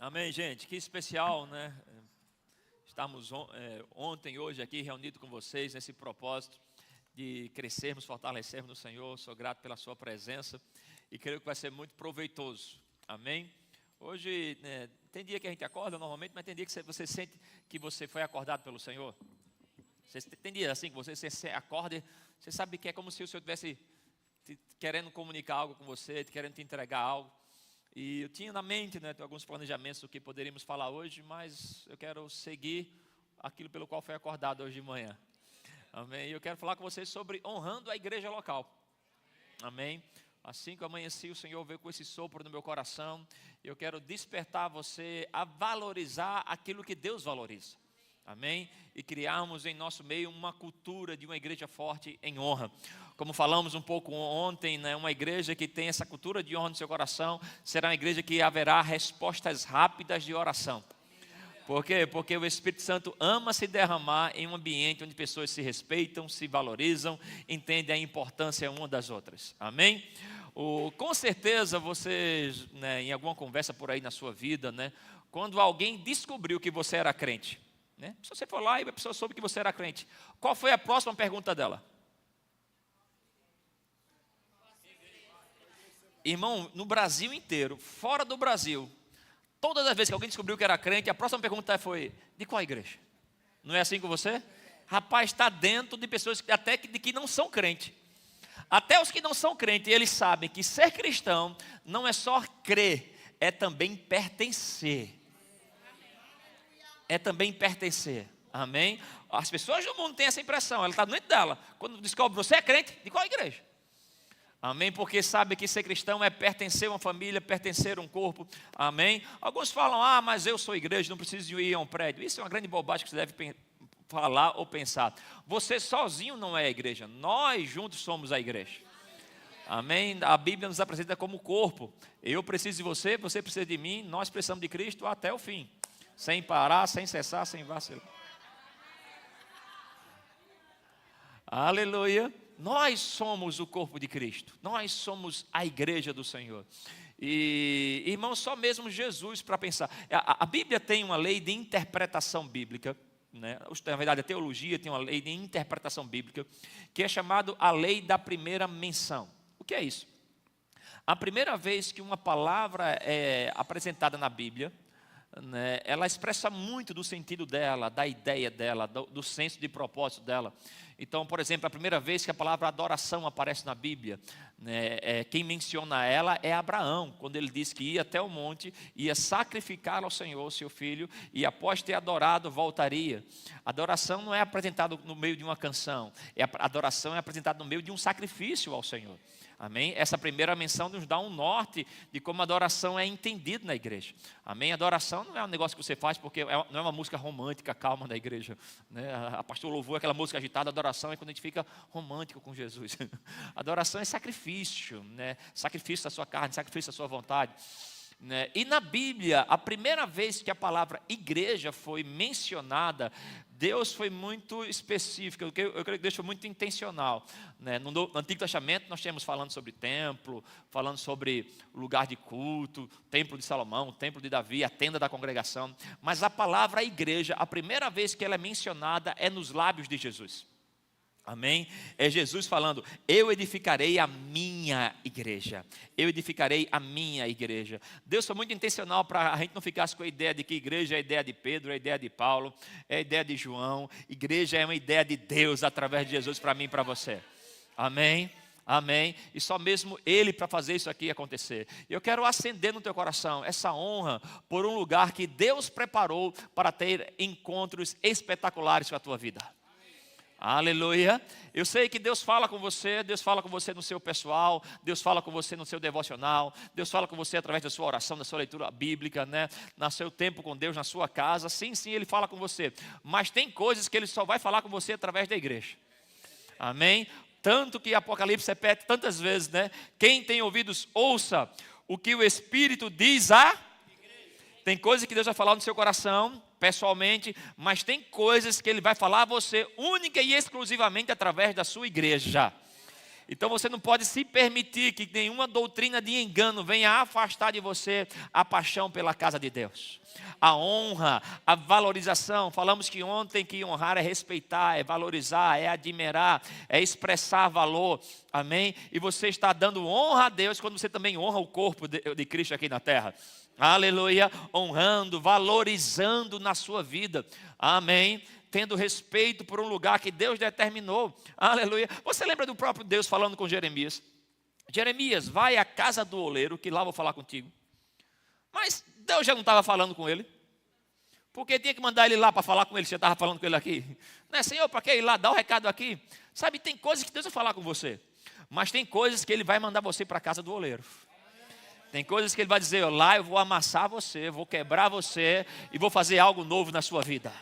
Amém, gente, que especial, né? Estamos ontem e hoje aqui reunidos com vocês nesse propósito de crescermos, fortalecermos no Senhor. Sou grato pela sua presença e creio que vai ser muito proveitoso. Amém? Hoje, tem dia que a gente acorda normalmente, mas tem dia que você sente que você foi acordado pelo Senhor. Tem dia assim que você acorda e você sabe que é como se o Senhor estivesse querendo comunicar algo com você, querendo te entregar algo. E eu tinha na mente, alguns planejamentos do que poderíamos falar hoje, mas eu quero seguir aquilo pelo qual foi acordado hoje de manhã. Amém? E eu quero falar com vocês sobre honrando a igreja local. Amém? Assim que eu amanheci, o Senhor veio com esse sopro no meu coração. Eu quero despertar você a valorizar aquilo que Deus valoriza. Amém? E criarmos em nosso meio uma cultura de uma igreja forte em honra. Como falamos um pouco ontem, uma igreja que tem essa cultura de honra no seu coração, será uma igreja que haverá respostas rápidas de oração. Por quê? Porque o Espírito Santo ama se derramar em um ambiente onde pessoas se respeitam, se valorizam, entendem a importância uma das outras. Amém? Com certeza vocês, em alguma conversa por aí na sua vida, quando alguém descobriu que você era crente, se você for lá e a pessoa soube que você era crente, qual foi a próxima pergunta dela? Irmão, no Brasil inteiro, fora do Brasil, todas as vezes que alguém descobriu que era crente, a próxima pergunta foi: de qual igreja? Não é assim com você? Rapaz, está dentro de pessoas até de que não são crentes. Até os que não são crentes, eles sabem que ser cristão não é só crer, é também pertencer. É também pertencer. Amém? As pessoas do mundo têm essa impressão, ela está dentro dela. Quando descobre você é crente, de qual igreja? Amém? Porque sabe que ser cristão é pertencer a uma família, pertencer a um corpo. Amém? Alguns falam: mas eu sou igreja, não preciso ir a um prédio. Isso é uma grande bobagem que você deve falar ou pensar. Você sozinho não é a igreja, nós juntos somos a igreja. Amém? A Bíblia nos apresenta como corpo. Eu preciso de você, você precisa de mim, nós precisamos de Cristo até o fim. Sem parar, sem cessar, sem vacilar. Aleluia. Nós somos o corpo de Cristo. Nós somos a igreja do Senhor. E, irmão, só mesmo Jesus para pensar. A Bíblia tem uma lei de interpretação bíblica. Na verdade, a teologia tem uma lei de interpretação bíblica, que é chamado a lei da primeira menção. O que é isso? A primeira vez que uma palavra é apresentada na Bíblia, ela expressa muito do sentido dela, da ideia dela, do senso de propósito dela. Então, por exemplo, a primeira vez que a palavra adoração aparece na Bíblia, quem menciona ela é Abraão, quando ele diz que ia até o monte, ia sacrificar ao Senhor seu filho, e após ter adorado, voltaria. Adoração não é apresentada no meio de uma canção, a adoração é apresentada no meio de um sacrifício ao Senhor. Amém? Essa primeira menção nos dá um norte de como a adoração é entendida na igreja. Amém? Adoração não é um negócio que você faz porque não é uma música romântica, calma da igreja. A pastor louvor, aquela música agitada. Adoração é quando a gente fica romântico com Jesus. Adoração é sacrifício, sacrifício da sua carne, sacrifício da sua vontade. E na Bíblia, a primeira vez que a palavra igreja foi mencionada, Deus foi muito específico. Eu creio que Deus foi muito intencional. No Antigo Testamento nós temos falando sobre templo, falando sobre lugar de culto, templo de Salomão, templo de Davi, a tenda da congregação. Mas a palavra igreja, a primeira vez que ela é mencionada é nos lábios de Jesus. Amém? É Jesus falando: eu edificarei a minha igreja. Eu edificarei a minha igreja. Deus foi muito intencional para a gente não ficasse com a ideia de que igreja é a ideia de Pedro, é a ideia de Paulo, é a ideia de João. Igreja é uma ideia de Deus através de Jesus para mim e para você. Amém? Amém? E só mesmo Ele para fazer isso aqui acontecer. Eu quero acender no teu coração essa honra por um lugar que Deus preparou para ter encontros espetaculares com a tua vida. Aleluia. Eu sei que Deus fala com você no seu pessoal, Deus fala com você no seu devocional, Deus fala com você através da sua oração, da sua leitura bíblica, no seu tempo com Deus, na sua casa. Sim, Ele fala com você, mas tem coisas que Ele só vai falar com você através da igreja. Amém? Tanto que Apocalipse repete tantas vezes, quem tem ouvidos, ouça o que o Espírito diz a igreja. Tem coisas que Deus vai falar no seu coração, pessoalmente, mas tem coisas que Ele vai falar a você única e exclusivamente através da sua igreja. Então você não pode se permitir que nenhuma doutrina de engano venha afastar de você a paixão pela casa de Deus. A honra, a valorização. Falamos que ontem que honrar é respeitar, é valorizar, é admirar, é expressar valor. Amém? E você está dando honra a Deus quando você também honra o corpo de Cristo aqui na terra. Aleluia, honrando, valorizando na sua vida. Amém? Tendo respeito por um lugar que Deus determinou. Aleluia. Você lembra do próprio Deus falando com Jeremias? Jeremias, vai à casa do oleiro, que lá vou falar contigo. Mas Deus já não estava falando com ele. Porque tinha que mandar ele lá para falar com ele, você estava falando com ele aqui. Não é, Senhor, para que ir lá, dá o recado aqui. Sabe, tem coisas que Deus vai falar com você. Mas tem coisas que Ele vai mandar você para a casa do oleiro. Tem coisas que Ele vai dizer, lá eu vou amassar você, vou quebrar você e vou fazer algo novo na sua vida.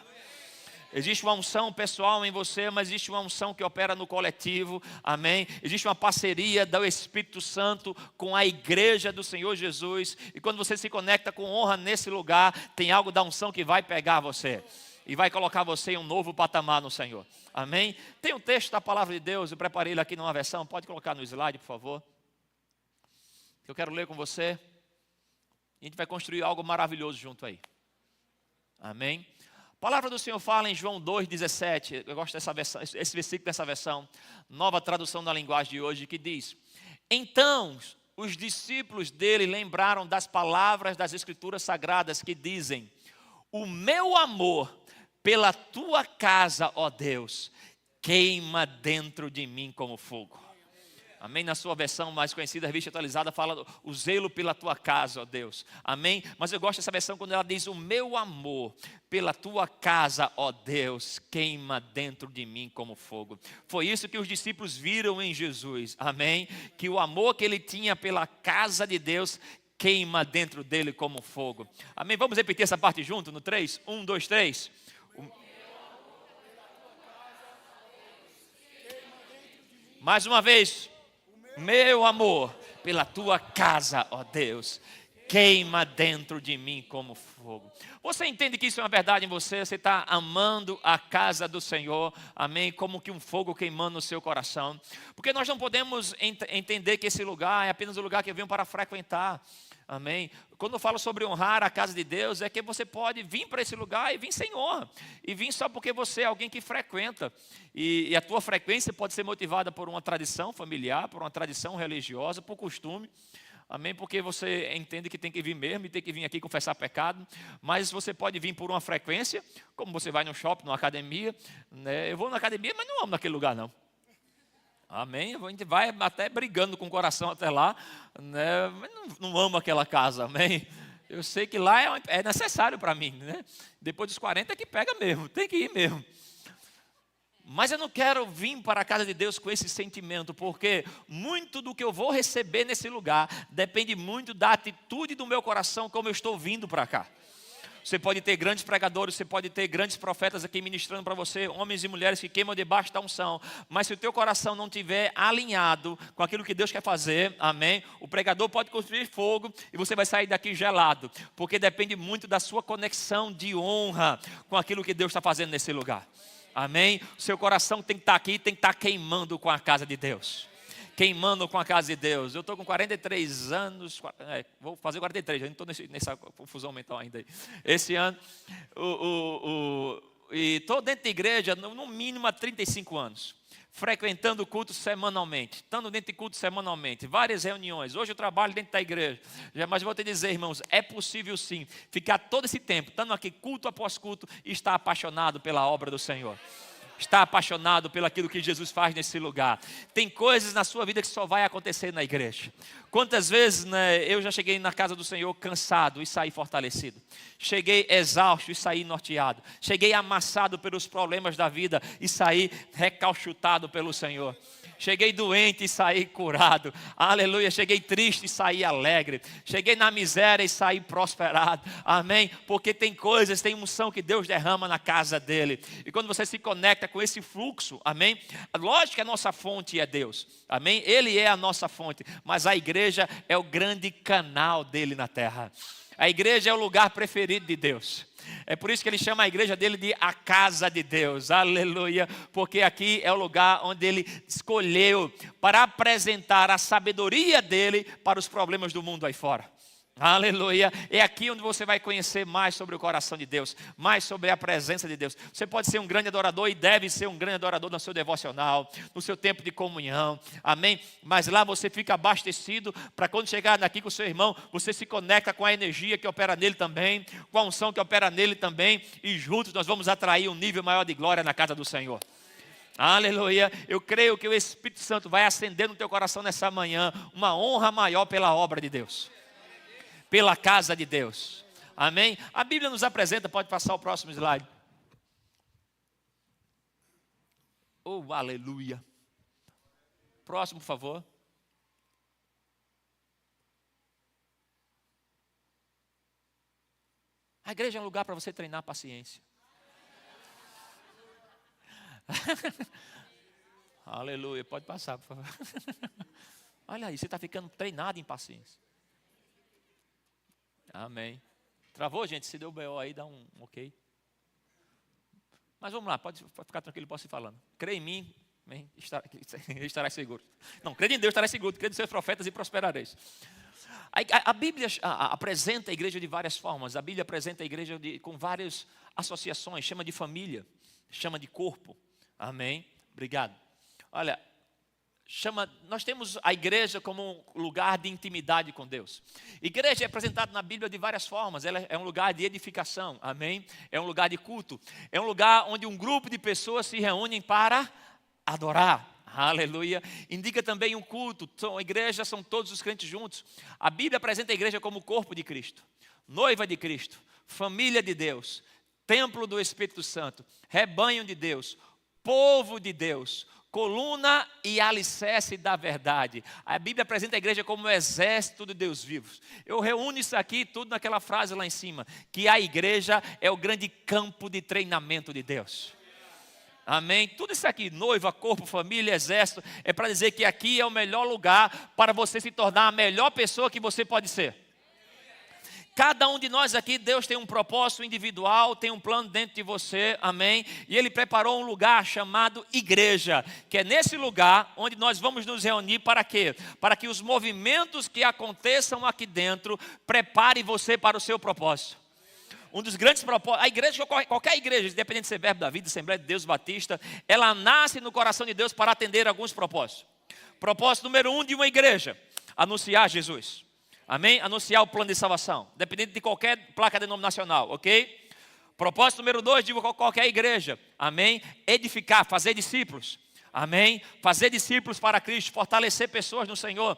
Existe uma unção pessoal em você, mas existe uma unção que opera no coletivo, amém? Existe uma parceria do Espírito Santo com a igreja do Senhor Jesus. E quando você se conecta com honra nesse lugar, tem algo da unção que vai pegar você e vai colocar você em um novo patamar no Senhor, amém? Tem um texto da palavra de Deus, eu preparei ele aqui numa versão, pode colocar no slide, por favor. Eu quero ler com você. A gente vai construir algo maravilhoso junto aí, amém? A palavra do Senhor fala em João 2,17, eu gosto dessa versão, esse versículo dessa versão, nova tradução da linguagem de hoje, que diz: então os discípulos dele lembraram das palavras das Escrituras Sagradas que dizem: o meu amor pela tua casa, ó Deus, queima dentro de mim como fogo. Amém? Na sua versão mais conhecida, a revista atualizada, fala o zelo pela tua casa, ó Deus. Amém? Mas eu gosto dessa versão quando ela diz: o meu amor pela tua casa, ó Deus, queima dentro de mim como fogo. Foi isso que os discípulos viram em Jesus. Amém? Que o amor que ele tinha pela casa de Deus queima dentro dele como fogo. Amém? Vamos repetir essa parte junto no 3? 1, 2, 3. Mais uma vez. Meu amor pela tua casa, ó Deus, queima dentro de mim como fogo. Você entende que isso é uma verdade em você? Você está amando a casa do Senhor, amém? Como que um fogo queimando no seu coração. Porque nós não podemos entender que esse lugar é apenas o lugar que eu venho para frequentar. Amém? Quando eu falo sobre honrar a casa de Deus, é que você pode vir para esse lugar e vir sem honra. E vir só porque você é alguém que frequenta. E a tua frequência pode ser motivada por uma tradição familiar, por uma tradição religiosa, por costume. Amém? Porque você entende que tem que vir mesmo e tem que vir aqui confessar pecado. Mas você pode vir por uma frequência, como você vai no shopping, numa academia. Né? Eu vou na academia, mas não amo naquele lugar não. Amém? A gente vai até brigando com o coração até lá, né? Mas não amo aquela casa, amém? Eu sei que lá é necessário para mim, né? Depois dos 40 é que pega mesmo, tem que ir mesmo. Mas eu não quero vir para a casa de Deus com esse sentimento, porque muito do que eu vou receber nesse lugar depende muito da atitude do meu coração como eu estou vindo para cá. Você pode ter grandes pregadores, você pode ter grandes profetas aqui ministrando para você, homens e mulheres que queimam debaixo da unção. Mas se o teu coração não estiver alinhado com aquilo que Deus quer fazer, amém? O pregador pode construir fogo e você vai sair daqui gelado. Porque depende muito da sua conexão de honra com aquilo que Deus está fazendo nesse lugar. Amém? O seu coração tem que estar aqui, tem que estar queimando com a casa de Deus. Queimando com a casa de Deus. Eu estou com 43 anos, vou fazer 43, eu não estou nessa confusão mental ainda aí. Esse ano, e estou dentro da igreja no mínimo há 35 anos, frequentando cultos semanalmente, estando dentro de cultos semanalmente, várias reuniões. Hoje eu trabalho dentro da igreja, mas vou te dizer, irmãos, é possível sim, ficar todo esse tempo, estando aqui culto após culto, e estar apaixonado pela obra do Senhor. Está apaixonado pelo aquilo que Jesus faz nesse lugar. Tem coisas na sua vida que só vai acontecer na igreja. Quantas vezes, né, eu já cheguei na casa do Senhor cansado e saí fortalecido. Cheguei exausto e saí norteado. Cheguei amassado pelos problemas da vida e saí recalchutado pelo Senhor. Cheguei doente e saí curado. Aleluia. Cheguei triste e saí alegre. Cheguei na miséria e saí prosperado. Amém? Porque tem coisas, tem unção que Deus derrama na casa dele. E quando você se conecta com esse fluxo, amém? Lógico que a nossa fonte é Deus. Amém? Ele é a nossa fonte. Mas a igreja é o grande canal dele na terra. A igreja é o lugar preferido de Deus. É por isso que ele chama a igreja dele de a casa de Deus. Aleluia. Porque aqui é o lugar onde ele escolheu para apresentar a sabedoria dele para os problemas do mundo aí fora. Aleluia. É aqui onde você vai conhecer mais sobre o coração de Deus, mais sobre a presença de Deus. Você pode ser um grande adorador e deve ser um grande adorador no seu devocional, no seu tempo de comunhão, amém? Mas lá você fica abastecido para quando chegar daqui com o seu irmão, você se conecta com a energia que opera nele também, com a unção que opera nele também, e juntos nós vamos atrair um nível maior de glória na casa do Senhor. Aleluia. Eu creio que o Espírito Santo vai acender no teu coração nessa manhã uma honra maior pela obra de Deus, pela casa de Deus. Amém? A Bíblia nos apresenta, pode passar o próximo slide. Oh, aleluia. Próximo, por favor. A igreja é um lugar para você treinar a paciência. Aleluia, pode passar, por favor. Olha aí, você está ficando treinado em paciência. Amém. Travou, gente? Se deu BO aí, dá um ok. Mas vamos lá, pode ficar tranquilo, posso ir falando. Crê em mim, estarás seguro. Não, crê em Deus, estarás seguro. Crê nos seus profetas e prosperareis. A Bíblia apresenta a igreja de várias formas. A Bíblia apresenta a igreja com várias associações. Chama de família, chama de corpo. Amém? Obrigado. Olha, nós temos a igreja como um lugar de intimidade com Deus. Igreja é apresentada na Bíblia de várias formas. Ela é um lugar de edificação, amém? É um lugar de culto. É um lugar onde um grupo de pessoas se reúnem para adorar. Aleluia. Indica também um culto. A igreja são todos os crentes juntos. A Bíblia apresenta a igreja como corpo de Cristo, noiva de Cristo, família de Deus, templo do Espírito Santo, rebanho de Deus, povo de Deus, coluna e alicerce da verdade. A Bíblia apresenta a igreja como um exército de Deus vivos. Eu reúno isso aqui tudo naquela frase lá em cima, que a igreja é o grande campo de treinamento de Deus. Amém? Tudo isso aqui, noiva, corpo, família, exército, é para dizer que aqui é o melhor lugar para você se tornar a melhor pessoa que você pode ser. Cada um de nós aqui, Deus tem um propósito individual, tem um plano dentro de você, amém? E Ele preparou um lugar chamado igreja, que é nesse lugar onde nós vamos nos reunir para quê? Para que os movimentos que aconteçam aqui dentro preparem você para o seu propósito. Um dos grandes propósitos, a igreja, qualquer igreja, independente de ser Verbo da Vida, Assembleia de Deus, Batista, ela nasce no coração de Deus para atender alguns propósitos. Propósito número 1 de uma igreja, anunciar Jesus. Amém? Anunciar o plano de salvação, dependente de qualquer placa denominacional, ok? Propósito número 2 de qualquer igreja, amém? Edificar, fazer discípulos, amém? Fazer discípulos para Cristo, fortalecer pessoas no Senhor.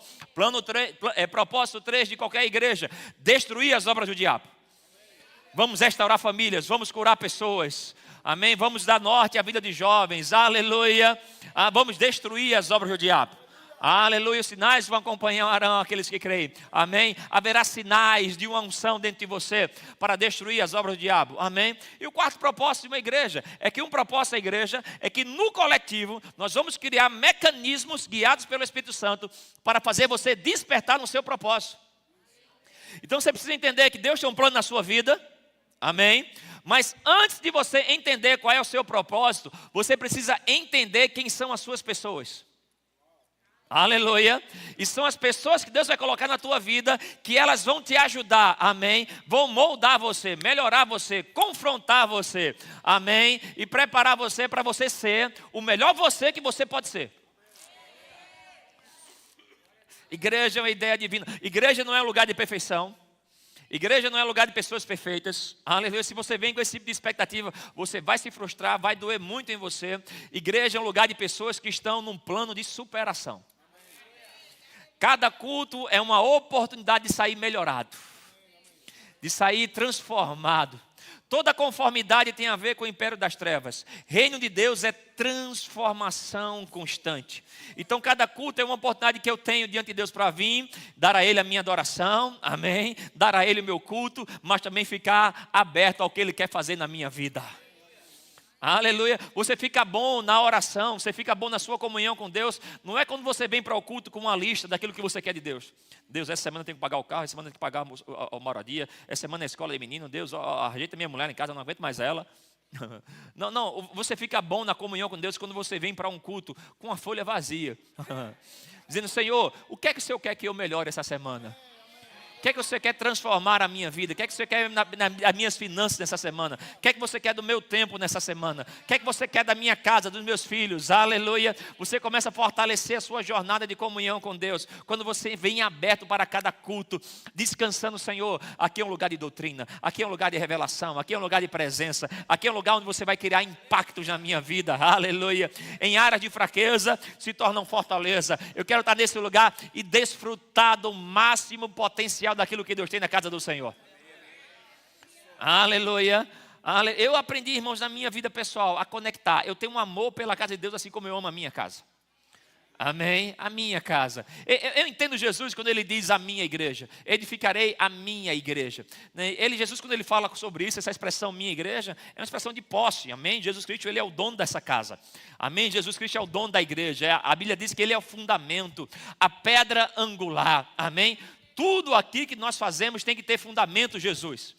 Propósito 3 de qualquer igreja, destruir as obras do diabo. Vamos restaurar famílias, vamos curar pessoas, amém? Vamos dar norte à vida de jovens, aleluia. Vamos destruir as obras do diabo. Aleluia, os sinais vão acompanhar aqueles que creem, amém? Haverá sinais de uma unção dentro de você para destruir as obras do diabo, amém? E o quarto propósito de uma igreja, é que um propósito da igreja é que no coletivo nós vamos criar mecanismos guiados pelo Espírito Santo para fazer você despertar no seu propósito. Então você precisa entender que Deus tem um plano na sua vida, amém? Mas antes de você entender qual é o seu propósito, você precisa entender quem são as suas pessoas. Aleluia. E são as pessoas que Deus vai colocar na tua vida, que elas vão te ajudar, amém? Vão moldar você, melhorar você, confrontar você, amém? E preparar você para você ser o melhor você que você pode ser. Igreja é uma ideia divina. Igreja não é um lugar de perfeição. Igreja não é lugar de pessoas perfeitas. Aleluia. Se você vem com esse tipo de expectativa, você vai se frustrar, vai doer muito em você. Igreja é um lugar de pessoas que estão num plano de superação. Cada culto é uma oportunidade de sair melhorado, de sair transformado. Toda conformidade tem a ver com o império das trevas. Reino de Deus é transformação constante. Então cada culto é uma oportunidade que eu tenho diante de Deus para vir, dar a Ele a minha adoração, amém? Dar a Ele o meu culto, mas também ficar aberto ao que Ele quer fazer na minha vida. Aleluia. Você fica bom na oração, você fica bom na sua comunhão com Deus. Não é quando você vem para o culto com uma lista daquilo que você quer de Deus. Deus, essa semana eu tenho que pagar o carro, essa semana eu tenho que pagar a moradia, essa semana é a escola de menino. Deus, ajeita minha mulher em casa, eu não aguento mais ela. Não, não, você fica bom na comunhão com Deus quando você vem para um culto com a folha vazia. Dizendo, Senhor, o que é que o Senhor quer que eu melhore essa semana? O que é que você quer transformar a minha vida? O que é que você quer nas minhas finanças nessa semana? O que é que você quer do meu tempo nessa semana? O que é que você quer da minha casa, dos meus filhos? Aleluia. Você começa a fortalecer a sua jornada de comunhão com Deus. Quando você vem aberto para cada culto, descansando, Senhor, aqui é um lugar de doutrina, aqui é um lugar de revelação, aqui é um lugar de presença, aqui é um lugar onde você vai criar impactos na minha vida. Aleluia. Em áreas de fraqueza, se tornam fortaleza. Eu quero estar nesse lugar e desfrutar do máximo potencial daquilo que Deus tem na casa do Senhor. Aleluia. Eu aprendi, irmãos, na minha vida pessoal, a conectar. Eu tenho um amor pela casa de Deus, assim como eu amo a minha casa. Amém? A minha casa. Eu entendo Jesus quando ele diz a minha igreja. Edificarei a minha igreja. Jesus, quando ele fala sobre isso, essa expressão minha igreja, é uma expressão de posse. Amém? Jesus Cristo, ele é o dono dessa casa. Amém? Jesus Cristo é o dono da igreja. A Bíblia diz que ele é o fundamento, a pedra angular. Amém? Tudo aqui que nós fazemos tem que ter fundamento, Jesus.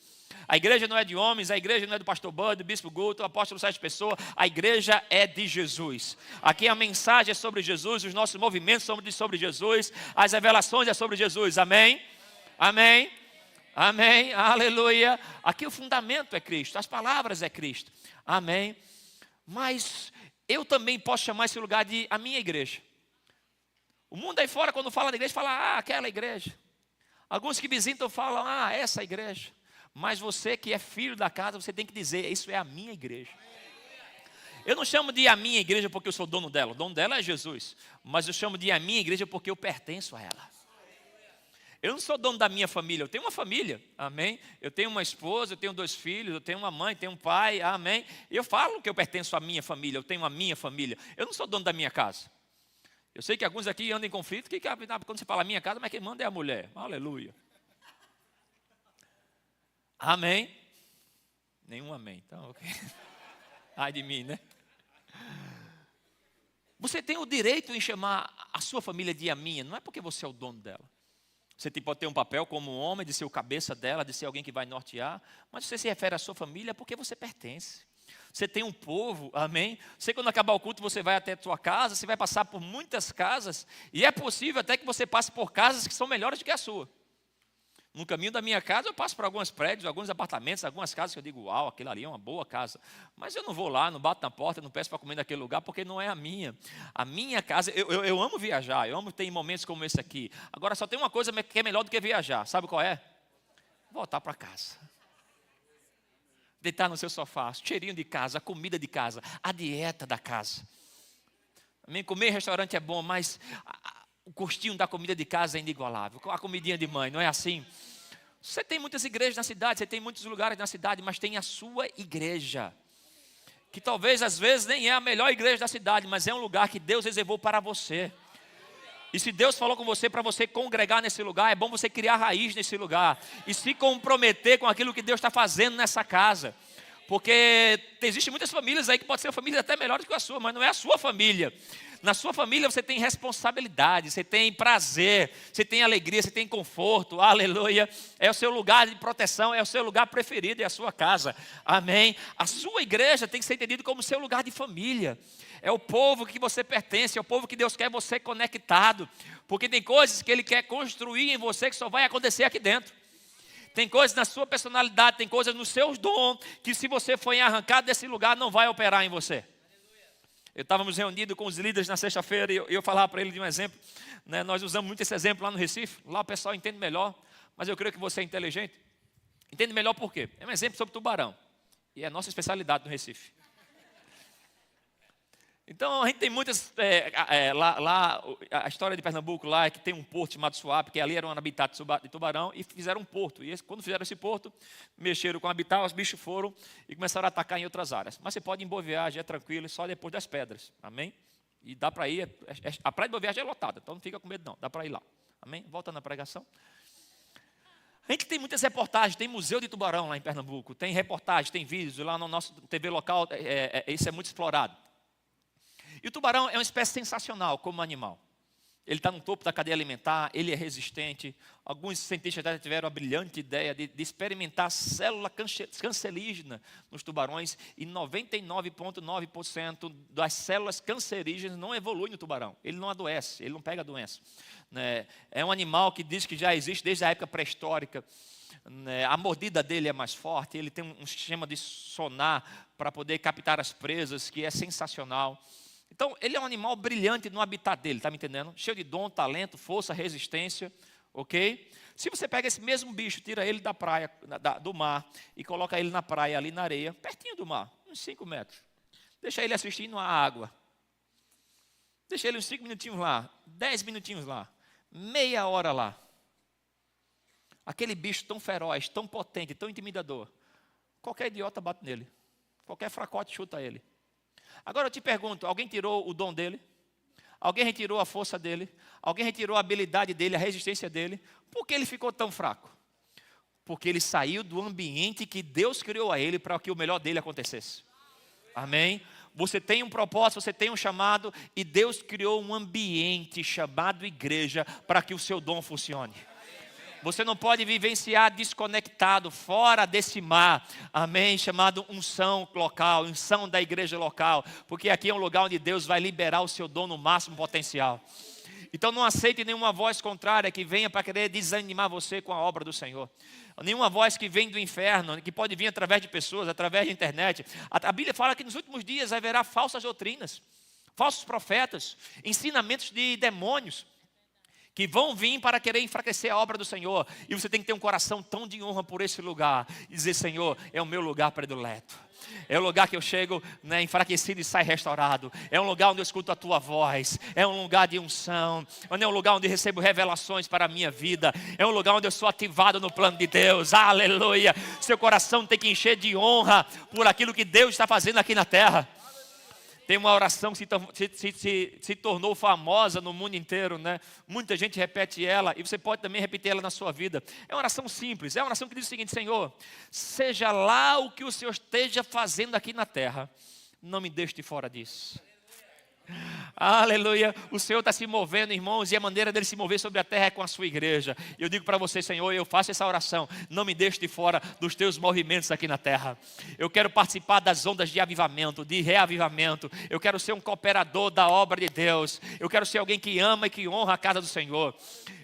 A igreja não é de homens, a igreja não é do pastor Bud, do bispo Guto, do apóstolo Sérgio Pessoa. A igreja é de Jesus. Aqui a mensagem é sobre Jesus, os nossos movimentos são sobre Jesus, as revelações é sobre Jesus. Amém? Amém? Amém? Aleluia. Aqui o fundamento é Cristo, as palavras é Cristo. Amém? Mas eu também posso chamar esse lugar de a minha igreja. O mundo aí fora, quando fala da igreja, fala, aquela igreja. Alguns que visitam falam, essa igreja. Mas você que é filho da casa, você tem que dizer, isso é a minha igreja. Eu não chamo de a minha igreja porque eu sou dono dela. O dono dela é Jesus. Mas eu chamo de a minha igreja porque eu pertenço a ela. Eu não sou dono da minha família, eu tenho uma família, amém? Eu tenho uma esposa, eu tenho 2 filhos, eu tenho uma mãe, tenho um pai, amém? Eu falo que eu pertenço à minha família, eu tenho a minha família. Eu não sou dono da minha casa. Eu sei que alguns aqui andam em conflito, quando você fala minha casa, mas quem manda é a mulher. Aleluia. Amém? Nenhum amém. Então, ok. Ai de mim, né? Você tem o direito em chamar a sua família de a minha, não é porque você é o dono dela. Você pode ter um papel como um homem, de ser o cabeça dela, de ser alguém que vai nortear, mas você se refere à sua família porque você pertence. Você tem um povo, amém? Você quando acabar o culto, você vai até a sua casa, você vai passar por muitas casas, e é possível até que você passe por casas que são melhores do que a sua. No caminho da minha casa, eu passo por alguns prédios, alguns apartamentos, algumas casas que eu digo, uau, aquilo ali é uma boa casa. Mas eu não vou lá, não bato na porta, não peço para comer naquele lugar, porque não é a minha. A minha casa, eu amo viajar, eu amo ter momentos como esse aqui. Agora, só tem uma coisa que é melhor do que viajar, sabe qual é? Voltar para casa. Deitar no seu sofá, cheirinho de casa, a comida de casa, a dieta da casa. Amém? Comer em restaurante é bom, mas o gostinho da comida de casa é inigualável. A comidinha de mãe, não é assim? Você tem muitas igrejas na cidade, você tem muitos lugares na cidade, mas tem a sua igreja. Que talvez, às vezes, nem é a melhor igreja da cidade, mas é um lugar que Deus reservou para você. E se Deus falou com você para você congregar nesse lugar, é bom você criar raiz nesse lugar. E se comprometer com aquilo que Deus está fazendo nessa casa. Porque existem muitas famílias aí que podem ser famílias até melhores que a sua, mas não é a sua família. Na sua família você tem responsabilidade, você tem prazer, você tem alegria, você tem conforto, aleluia. É o seu lugar de proteção, é o seu lugar preferido, é a sua casa, amém. A sua igreja tem que ser entendida como seu lugar de família. É o povo que você pertence, é o povo que Deus quer você conectado. Porque tem coisas que Ele quer construir em você que só vai acontecer aqui dentro. Tem coisas na sua personalidade, tem coisas nos seus dons, que se você for arrancado desse lugar, não vai operar em você. Estávamos reunidos com os líderes na sexta-feira e eu falava para ele de um exemplo. Né? Nós usamos muito esse exemplo lá no Recife. Lá o pessoal entende melhor, mas eu creio que você é inteligente. Entende melhor por quê? É um exemplo sobre tubarão. E é a nossa especialidade no Recife. Então a gente tem muitas, lá a história de Pernambuco lá é que tem um porto chamado Suape, que ali era um habitat de tubarão, e fizeram um porto. E quando fizeram esse porto, mexeram com o habitat, os bichos foram e começaram a atacar em outras áreas. Mas você pode ir em Boa Viagem, é tranquilo, só depois das pedras, amém? E dá para ir, a praia de Boa Viagem é lotada, então não fica com medo não, dá para ir lá, amém? Volta na pregação. A gente tem muitas reportagens, tem museu de tubarão lá em Pernambuco, tem reportagem, tem vídeos, lá no nosso TV local, isso é muito explorado. E o tubarão é uma espécie sensacional como animal. Ele está no topo da cadeia alimentar, ele é resistente. Alguns cientistas já tiveram a brilhante ideia de experimentar célula cancerígena nos tubarões, e 99,9% das células cancerígenas não evoluem no tubarão. Ele não adoece, ele não pega doença. É um animal que diz que já existe desde a época pré-histórica. A mordida dele é mais forte, ele tem um sistema de sonar para poder captar as presas, que é sensacional. Então, ele é um animal brilhante no habitat dele, está me entendendo? Cheio de dom, talento, força, resistência, ok? Se você pega esse mesmo bicho, tira ele da praia, do mar, e coloca ele na praia, ali na areia, pertinho do mar, uns 5 metros. Deixa ele assistindo a água. Deixa ele uns 5 minutinhos lá, 10 minutinhos lá, meia hora lá. Aquele bicho tão feroz, tão potente, tão intimidador, qualquer idiota bate nele. Qualquer fracote chuta ele. Agora eu te pergunto, alguém tirou o dom dele? Alguém retirou a força dele? Alguém retirou a habilidade dele, a resistência dele? Por que ele ficou tão fraco? Porque ele saiu do ambiente que Deus criou a ele para que o melhor dele acontecesse. Amém? Você tem um propósito, você tem um chamado, e Deus criou um ambiente chamado igreja para que o seu dom funcione. Você não pode vivenciar desconectado, fora desse mar, amém, chamado unção local, unção da igreja local, porque aqui é um lugar onde Deus vai liberar o seu dom no máximo potencial. Então não aceite nenhuma voz contrária que venha para querer desanimar você com a obra do Senhor. Nenhuma voz que vem do inferno, que pode vir através de pessoas, através da internet. A Bíblia fala que nos últimos dias haverá falsas doutrinas, falsos profetas, ensinamentos de demônios, que vão vir para querer enfraquecer a obra do Senhor. E você tem que ter um coração tão de honra por esse lugar. E dizer, Senhor, é o meu lugar predileto. É o lugar que eu chego, enfraquecido e saio restaurado. É um lugar onde eu escuto a Tua voz. É um lugar de unção. É um lugar onde eu recebo revelações para a minha vida. É um lugar onde eu sou ativado no plano de Deus. Aleluia. Seu coração tem que encher de honra por aquilo que Deus está fazendo aqui na terra. Tem uma oração que se tornou famosa no mundo inteiro, né? Muita gente repete ela, e você pode também repetir ela na sua vida. É uma oração simples, é uma oração que diz o seguinte: Senhor, seja lá o que o Senhor esteja fazendo aqui na terra, não me deixe de fora disso. Aleluia, o Senhor está se movendo, irmãos, e a maneira dele se mover sobre a terra é com a sua igreja. Eu digo para você, Senhor, eu faço essa oração, não me deixe de fora dos teus movimentos aqui na terra. Eu quero participar das ondas de avivamento, de reavivamento. Eu quero ser um cooperador da obra de Deus. Eu quero ser alguém que ama e que honra a casa do Senhor.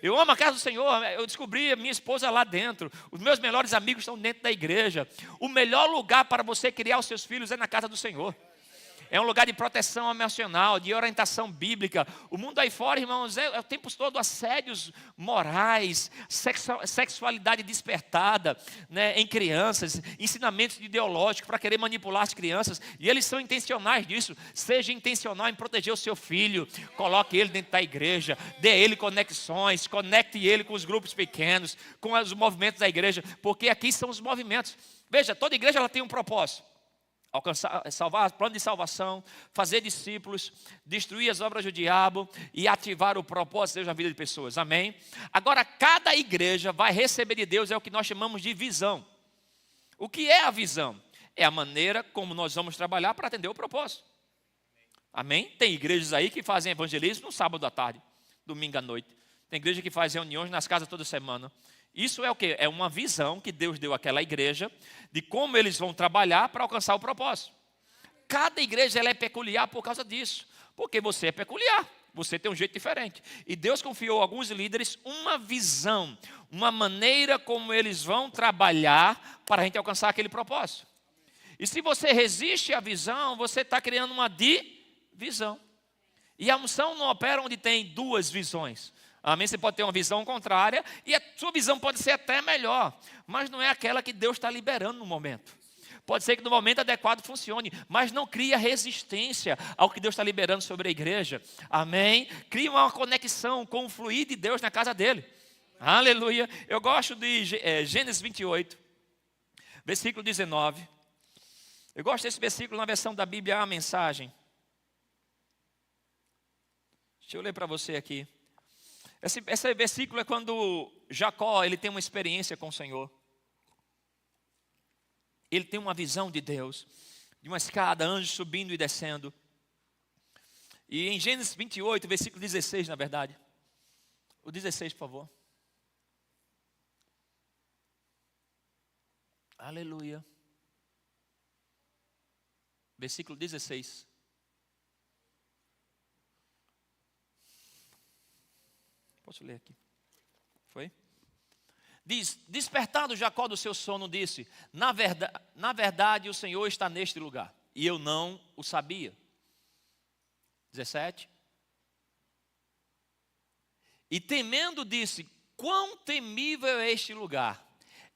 Eu amo a casa do Senhor. Eu descobri a minha esposa lá dentro. Os meus melhores amigos estão dentro da igreja. O melhor lugar para você criar os seus filhos é na casa do Senhor. É um lugar de proteção emocional, de orientação bíblica. O mundo aí fora, irmãos, é o tempo todo assédios morais, sexualidade despertada, né, em crianças, ensinamentos ideológicos para querer manipular as crianças. E eles são intencionais disso. Seja intencional em proteger o seu filho. Coloque ele dentro da igreja. Dê a ele conexões. Conecte ele com os grupos pequenos, com os movimentos da igreja. Porque aqui são os movimentos. Veja, toda igreja ela tem um propósito. Alcançar, salvar, plano de salvação, fazer discípulos, destruir as obras do diabo e ativar o propósito de Deus na vida de pessoas, amém? Agora, cada igreja vai receber de Deus, é o que nós chamamos de visão. O que é a visão? É a maneira como nós vamos trabalhar para atender o propósito, amém? Tem igrejas aí que fazem evangelismo no sábado à tarde, domingo à noite. Tem igreja que faz reuniões nas casas toda semana. Isso é o quê? É uma visão que Deus deu àquela igreja de como eles vão trabalhar para alcançar o propósito. Cada igreja ela é peculiar por causa disso. Porque você é peculiar, você tem um jeito diferente. E Deus confiou a alguns líderes uma visão, uma maneira como eles vão trabalhar para a gente alcançar aquele propósito. E se você resiste à visão, você está criando uma divisão. E a unção não opera onde tem duas visões. Amém? Você pode ter uma visão contrária e a sua visão pode ser até melhor, mas não é aquela que Deus está liberando no momento. Pode ser que no momento adequado funcione, mas não cria resistência ao que Deus está liberando sobre a igreja. Amém? Cria uma conexão com o fluir de Deus na casa dele. Aleluia. Eu gosto de Gênesis 28, versículo 19. Eu gosto desse versículo na versão da Bíblia, a mensagem. Deixa eu ler para você aqui. Esse versículo é quando Jacó ele tem uma experiência com o Senhor. Ele tem uma visão de Deus, de uma escada, anjos subindo e descendo. E em Gênesis 28, versículo 16, na verdade. O 16, por favor. Aleluia. Versículo 16. Posso ler aqui? Foi? Diz, despertado Jacó do seu sono, disse, na verdade o Senhor está neste lugar, e eu não o sabia. 17. E temendo disse, quão temível é este lugar?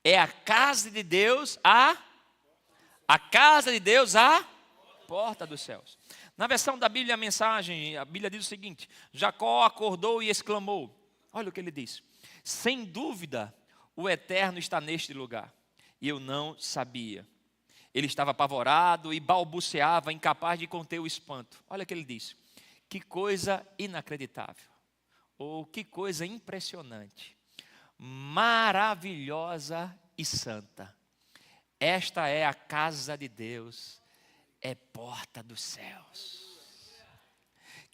É a casa de Deus, a casa de Deus, a porta dos céus. Na versão da Bíblia, a mensagem, a Bíblia diz o seguinte, Jacó acordou e exclamou, olha o que ele diz, sem dúvida, o Eterno está neste lugar, e eu não sabia. Ele estava apavorado e balbuciava, incapaz de conter o espanto. Olha o que ele diz, que coisa inacreditável, ou que coisa impressionante, maravilhosa e santa. Esta é a casa de Deus, é porta dos céus.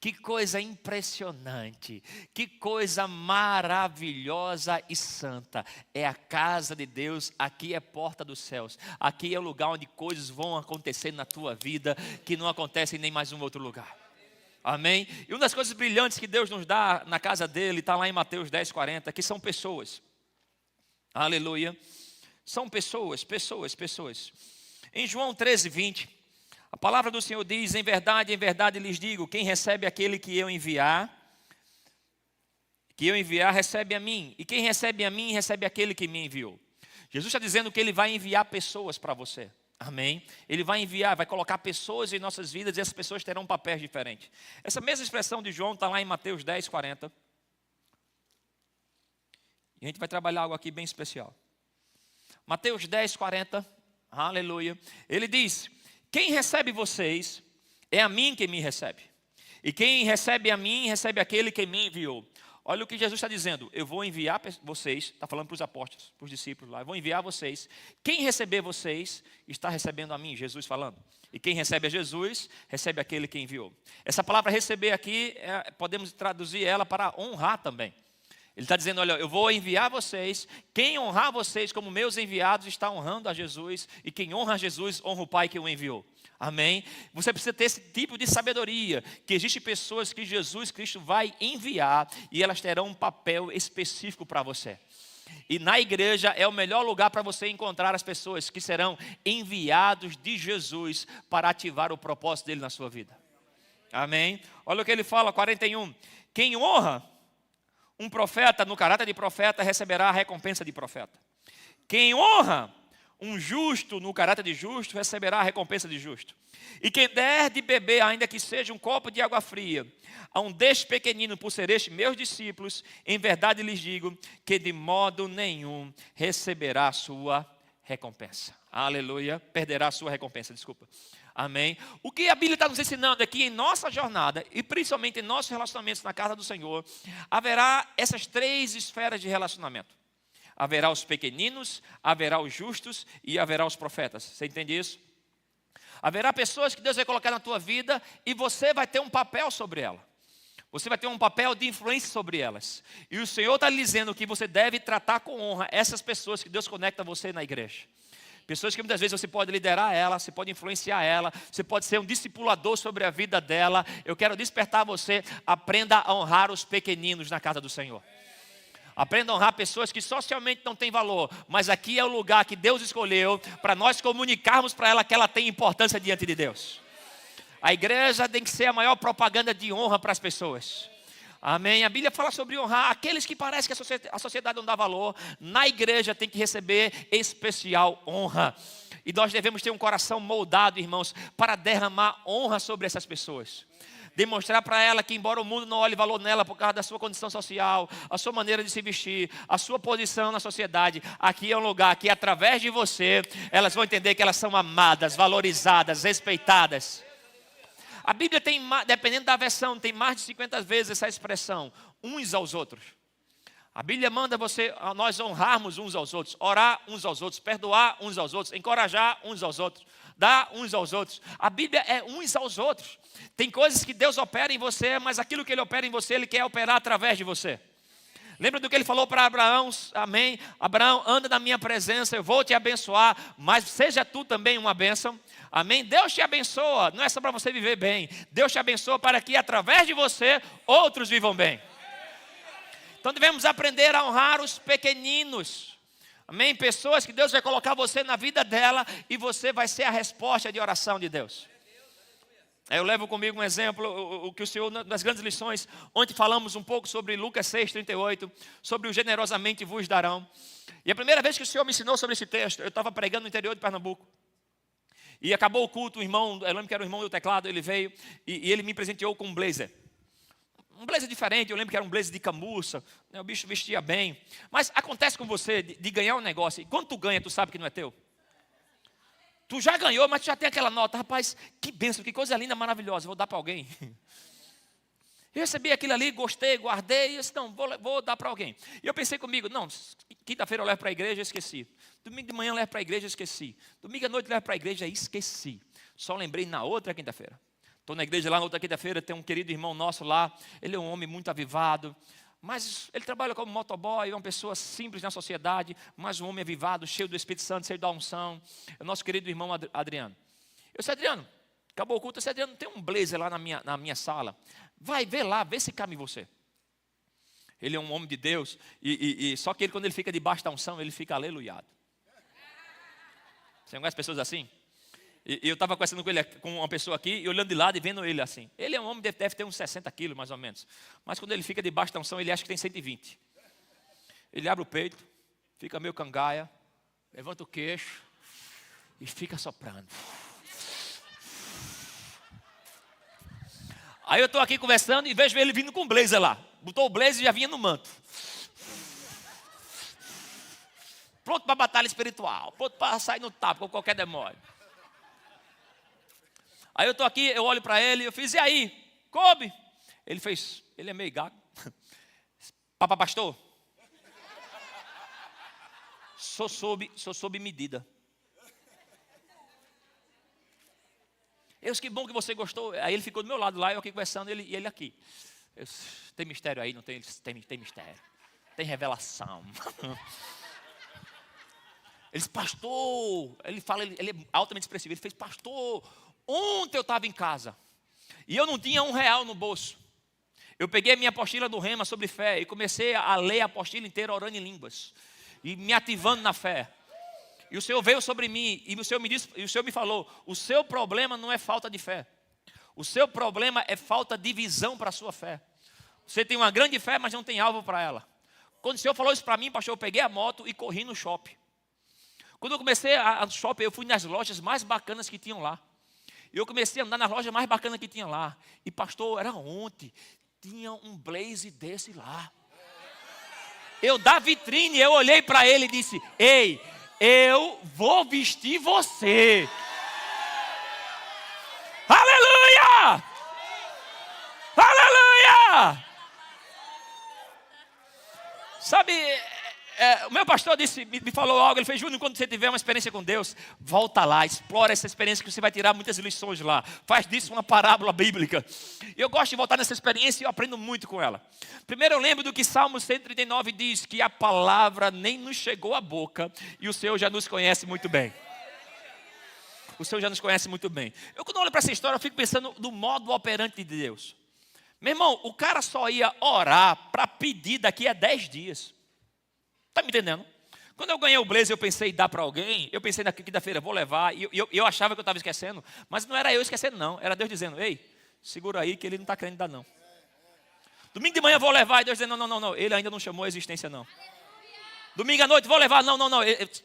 Que coisa impressionante, que coisa maravilhosa e santa. É a casa de Deus, aqui é porta dos céus. Aqui é o lugar onde coisas vão acontecer na tua vida que não acontecem em nem mais um outro lugar. Amém? E uma das coisas brilhantes que Deus nos dá na casa dele, está lá em Mateus 10:40, que são pessoas. Aleluia. São pessoas. Em João 13:20, a palavra do Senhor diz, em verdade lhes digo, quem recebe aquele que eu enviar, recebe a mim. E quem recebe a mim, recebe aquele que me enviou. Jesus está dizendo que Ele vai enviar pessoas para você. Amém? Ele vai enviar, vai colocar pessoas em nossas vidas e essas pessoas terão papéis diferentes. Essa mesma expressão de João está lá em Mateus 10:40. E a gente vai trabalhar algo aqui bem especial. Mateus 10:40, aleluia. Ele diz, quem recebe vocês, é a mim quem me recebe. E quem recebe a mim, recebe aquele que me enviou. Olha o que Jesus está dizendo, eu vou enviar vocês, está falando para os apóstolos, para os discípulos lá, eu vou enviar vocês. Quem receber vocês, está recebendo a mim, Jesus falando. E quem recebe a Jesus, recebe aquele que enviou. Essa palavra receber aqui, podemos traduzir ela para honrar também. Ele está dizendo, olha, eu vou enviar vocês, quem honrar vocês como meus enviados está honrando a Jesus, e quem honra a Jesus, honra o Pai que o enviou. Amém? Você precisa ter esse tipo de sabedoria, que existem pessoas que Jesus Cristo vai enviar, e elas terão um papel específico para você. E na igreja é o melhor lugar para você encontrar as pessoas que serão enviados de Jesus para ativar o propósito dele na sua vida. Amém? Olha o que ele fala, 41. Quem honra um profeta no caráter de profeta receberá a recompensa de profeta. Quem honra um justo no caráter de justo receberá a recompensa de justo. E quem der de beber, ainda que seja um copo de água fria, a um destes pequeninos, por ser estes meus discípulos, em verdade lhes digo que de modo nenhum receberá a sua recompensa. Aleluia. Perderá a sua recompensa, desculpa. Amém. O que a Bíblia está nos ensinando é que em nossa jornada, e principalmente em nossos relacionamentos na casa do Senhor, haverá essas três esferas de relacionamento. Haverá os pequeninos, haverá os justos e haverá os profetas. Você entende isso? Haverá pessoas que Deus vai colocar na tua vida e você vai ter um papel sobre ela. Você vai ter um papel de influência sobre elas. E o Senhor está lhe dizendo que você deve tratar com honra essas pessoas que Deus conecta a você na igreja. Pessoas que muitas vezes você pode liderar ela, você pode influenciar ela, você pode ser um discipulador sobre a vida dela. Eu quero despertar você, aprenda a honrar os pequeninos na casa do Senhor. Aprenda a honrar pessoas que socialmente não têm valor, mas aqui é o lugar que Deus escolheu para nós comunicarmos para ela que ela tem importância diante de Deus. A igreja tem que ser a maior propaganda de honra para as pessoas. Amém? A Bíblia fala sobre honrar aqueles que parece que a sociedade não dá valor. Na igreja tem que receber especial honra. E nós devemos ter um coração moldado, irmãos, para derramar honra sobre essas pessoas. Demonstrar para ela que embora o mundo não olhe valor nela por causa da sua condição social, a sua maneira de se vestir, a sua posição na sociedade, aqui é um lugar que através de você, elas vão entender que elas são amadas, valorizadas, respeitadas. A Bíblia tem, dependendo da versão, tem mais de 50 vezes essa expressão, uns aos outros. A Bíblia manda nós honrarmos uns aos outros, orar uns aos outros, perdoar uns aos outros, encorajar uns aos outros, dar uns aos outros. A Bíblia é uns aos outros. Tem coisas que Deus opera em você, mas aquilo que Ele opera em você, Ele quer operar através de você. Lembra do que Ele falou para Abraão? Amém? Abraão, anda na minha presença, eu vou te abençoar, mas seja tu também uma bênção. Amém? Deus te abençoa, não é só para você viver bem. Deus te abençoa para que através de você, outros vivam bem. Então devemos aprender a honrar os pequeninos. Amém? Pessoas que Deus vai colocar você na vida dela e você vai ser a resposta de oração de Deus. Eu levo comigo um exemplo, o que o Senhor, nas grandes lições, ontem falamos um pouco sobre Lucas 6:38, sobre o generosamente vos darão. E a primeira vez que o Senhor me ensinou sobre esse texto, eu estava pregando no interior de Pernambuco. E acabou o culto, o irmão, eu lembro que era o irmão do teclado, ele veio e ele me presenteou com um blazer. Um blazer diferente, eu lembro que era um blazer de camurça, né, o bicho vestia bem. Mas acontece com você de ganhar um negócio, e quando tu ganha, tu sabe que não é teu? Tu já ganhou, mas tu já tem aquela nota, rapaz, que bênção, que coisa linda, maravilhosa, vou dar para alguém. Eu recebi aquilo ali, gostei, guardei, e disse, não, vou dar para alguém. E eu pensei comigo, não, quinta-feira eu levo para a igreja, esqueci. Domingo de manhã eu levo para a igreja, esqueci. Domingo à noite eu levo para a igreja, esqueci. Só lembrei na outra quinta-feira. Estou na igreja lá na outra quinta-feira, tem um querido irmão nosso lá, ele é um homem muito avivado, mas ele trabalha como motoboy, é uma pessoa simples na sociedade, mas um homem avivado, cheio do Espírito Santo, cheio da unção. É o nosso querido irmão Adriano. Eu disse, Adriano, acabou o culto, eu disse, Adriano, tem um blazer lá na minha sala, vai ver lá, vê se cabe em você. Ele é um homem de Deus, só que quando ele fica debaixo da unção, ele fica aleluiado. Você conhece pessoas assim? E eu estava conversando com uma pessoa aqui, e olhando de lado e vendo ele assim. Ele é um homem, deve ter uns 60 quilos mais ou menos. Mas quando ele fica debaixo da unção, ele acha que tem 120. Ele abre o peito, fica meio cangaia, levanta o queixo e fica soprando. Aí eu estou aqui conversando e vejo ele vindo com o blazer lá. Botou o blazer e já vinha no manto. Pronto para a batalha espiritual, pronto para sair no tapa com qualquer demônio. Aí eu estou aqui, eu olho para ele, eu fiz, e aí, coube? Ele fez, ele é meio gago. Papa pastor? Sou sob medida. Eu disse, que bom que você gostou. Aí ele ficou do meu lado lá, eu aqui conversando, e ele aqui. Tem mistério aí, não tem? Tem mistério. Tem revelação. Ele disse, pastor, ele fala, ele é altamente expressivo. Ele fez, pastor, ontem eu estava em casa e eu não tinha R$1 no bolso. Eu peguei a minha apostila do Rema sobre fé e comecei a ler a apostila inteira orando em línguas e me ativando na fé. E o Senhor veio sobre mim e o Senhor me falou, o seu problema não é falta de fé. O seu problema é falta de visão para a sua fé. Você tem uma grande fé, mas não tem alvo para ela. Quando o Senhor falou isso para mim, pastor, eu peguei a moto e corri no shopping. Quando eu comecei a shopping, eu fui nas lojas mais bacanas que tinham lá. E eu comecei a andar nas lojas mais bacanas que tinha lá. E pastor, era ontem, tinha um blaze desse lá. Eu da vitrine, eu olhei para ele e disse, ei, eu vou vestir você. Aleluia! Aleluia! Sabe, o meu pastor me falou algo, ele fez, Júnior, quando você tiver uma experiência com Deus, volta lá, explora essa experiência que você vai tirar muitas lições lá. Faz disso uma parábola bíblica. E eu gosto de voltar nessa experiência e eu aprendo muito com ela. Primeiro eu lembro do que Salmo 139 diz, que a palavra nem nos chegou à boca e o Senhor já nos conhece muito bem. O Senhor já nos conhece muito bem. Eu quando olho para essa história, eu fico pensando no modo operante de Deus. Meu irmão, o cara só ia orar para pedir daqui a 10 dias. Está me entendendo? Quando eu ganhei o blazer, eu pensei em dar para alguém. Eu pensei na quinta-feira, vou levar. E eu achava que eu estava esquecendo. Mas não era eu esquecendo, não. Era Deus dizendo, ei, segura aí que ele não está querendo dar, não. Domingo de manhã vou levar. E Deus dizendo, não. Ele ainda não chamou a existência, não. Domingo à noite vou levar. Não.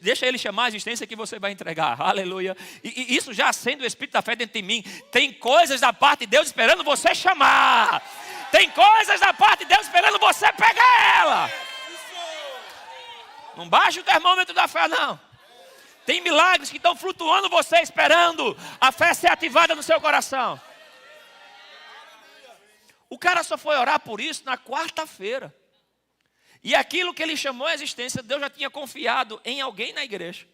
Deixa ele chamar a existência que você vai entregar. Aleluia. E isso já acende o Espírito da fé dentro de mim. Tem coisas da parte de Deus esperando você chamar. Tem coisas da parte de Deus esperando você pegar ela. Não baixa o termômetro da fé, não. Tem milagres que estão flutuando você esperando a fé ser ativada no seu coração. O cara só foi orar por isso na quarta-feira. E aquilo que ele chamou à existência, Deus já tinha confiado em alguém na igreja,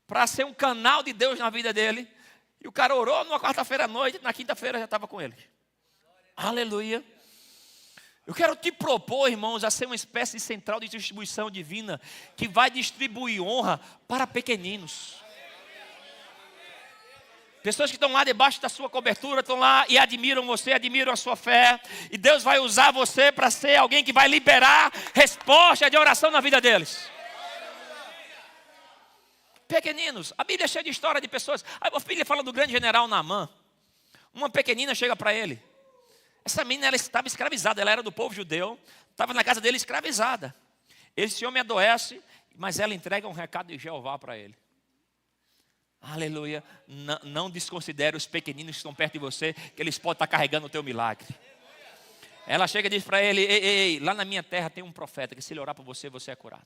para ser um canal de Deus na vida dele. E o cara orou numa quarta-feira à noite, na quinta-feira já estava com ele. Aleluia. Eu quero te propor, irmãos, a ser uma espécie de central de distribuição divina, que vai distribuir honra para pequeninos. Pessoas que estão lá debaixo da sua cobertura, estão lá e admiram você, admiram a sua fé. E Deus vai usar você para ser alguém que vai liberar resposta de oração na vida deles. Pequeninos, a Bíblia é cheia de história de pessoas. A Bíblia fala do grande general Naamã. Uma pequenina chega para ele. Essa menina, ela estava escravizada, ela era do povo judeu, estava na casa dele escravizada. Esse homem adoece, mas ela entrega um recado de Jeová para ele. Aleluia. Não desconsidere os pequeninos que estão perto de você, que eles podem estar carregando o teu milagre. Ela chega e diz para ele: ei, lá na minha terra tem um profeta, que se ele orar por você, você é curado.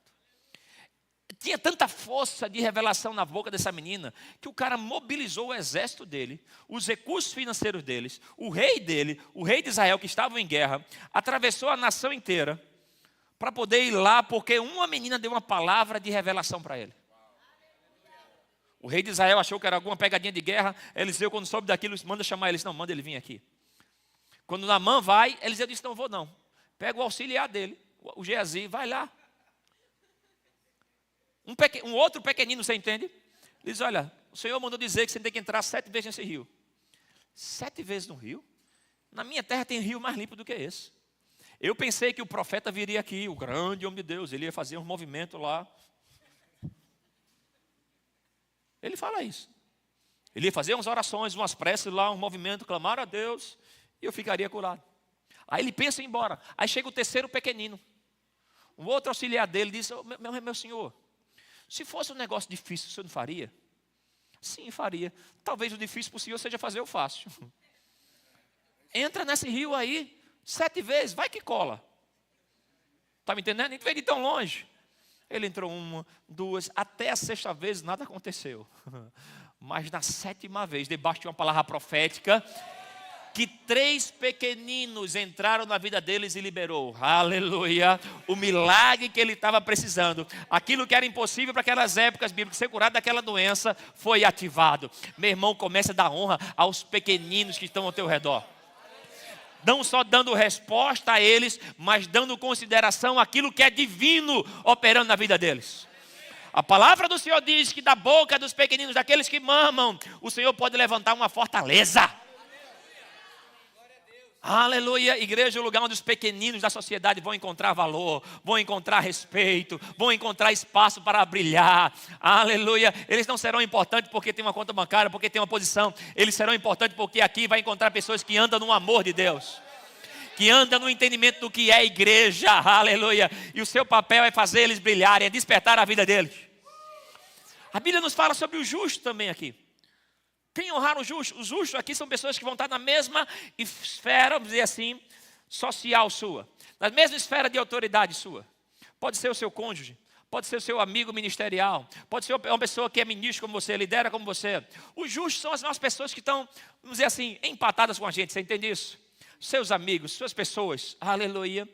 Tinha tanta força de revelação na boca dessa menina, que o cara mobilizou o exército dele, os recursos financeiros deles, o rei dele, o rei de Israel, que estavam em guerra, atravessou a nação inteira, para poder ir lá, porque uma menina deu uma palavra de revelação para ele. O rei de Israel achou que era alguma pegadinha de guerra. Eliseu, quando soube daquilo, manda chamar eles. Não, manda ele vir aqui. Quando Naamã vai, Eliseu disse: não vou não. Pega o auxiliar dele, o Geazi, vai lá. Um outro pequenino, você entende? Ele diz: olha, o Senhor mandou dizer que você tem que entrar 7 vezes nesse rio. 7 vezes no rio? Na minha terra tem rio mais limpo do que esse. Eu pensei que o profeta viria aqui, o grande homem de Deus, ele ia fazer um movimento lá. Ele fala isso. Ele ia fazer umas orações, umas preces lá, um movimento, clamar a Deus, e eu ficaria curado. Aí ele pensa em ir embora. Aí chega o terceiro pequenino. Um outro auxiliar dele diz: meu senhor, se fosse um negócio difícil, o senhor não faria? Sim, faria. Talvez o difícil para o senhor seja fazer o fácil. Entra nesse rio aí 7 vezes, vai que cola. Está me entendendo? Não veio de tão longe. Ele entrou 1, 2, até a 6ª vez nada aconteceu. Mas na 7ª vez, debaixo de uma palavra profética, que 3 pequeninos entraram na vida deles e liberou, aleluia, o milagre que ele estava precisando. Aquilo que era impossível para aquelas épocas bíblicas, ser curado daquela doença, foi ativado. Meu irmão, comece a dar honra aos pequeninos que estão ao teu redor. Não só dando resposta a eles, mas dando consideração àquilo que é divino operando na vida deles. A palavra do Senhor diz que da boca dos pequeninos, daqueles que mamam, o Senhor pode levantar uma fortaleza. Aleluia. Igreja é o lugar onde os pequeninos da sociedade vão encontrar valor, vão encontrar respeito, vão encontrar espaço para brilhar. Aleluia. Eles não serão importantes porque tem uma conta bancária, porque tem uma posição. Eles serão importantes porque aqui vai encontrar pessoas que andam no amor de Deus, que andam no entendimento do que é igreja. Aleluia. E o seu papel é fazer eles brilharem, é despertar a vida deles. A Bíblia nos fala sobre o justo também aqui. Quem honrar o justo? Os justos aqui são pessoas que vão estar na mesma esfera, vamos dizer assim, social sua. Na mesma esfera de autoridade sua. Pode ser o seu cônjuge, pode ser o seu amigo ministerial, pode ser uma pessoa que é ministro como você, lidera como você. Os justos são as nossas pessoas que estão, vamos dizer assim, empatadas com a gente, você entende isso? Seus amigos, suas pessoas, aleluia.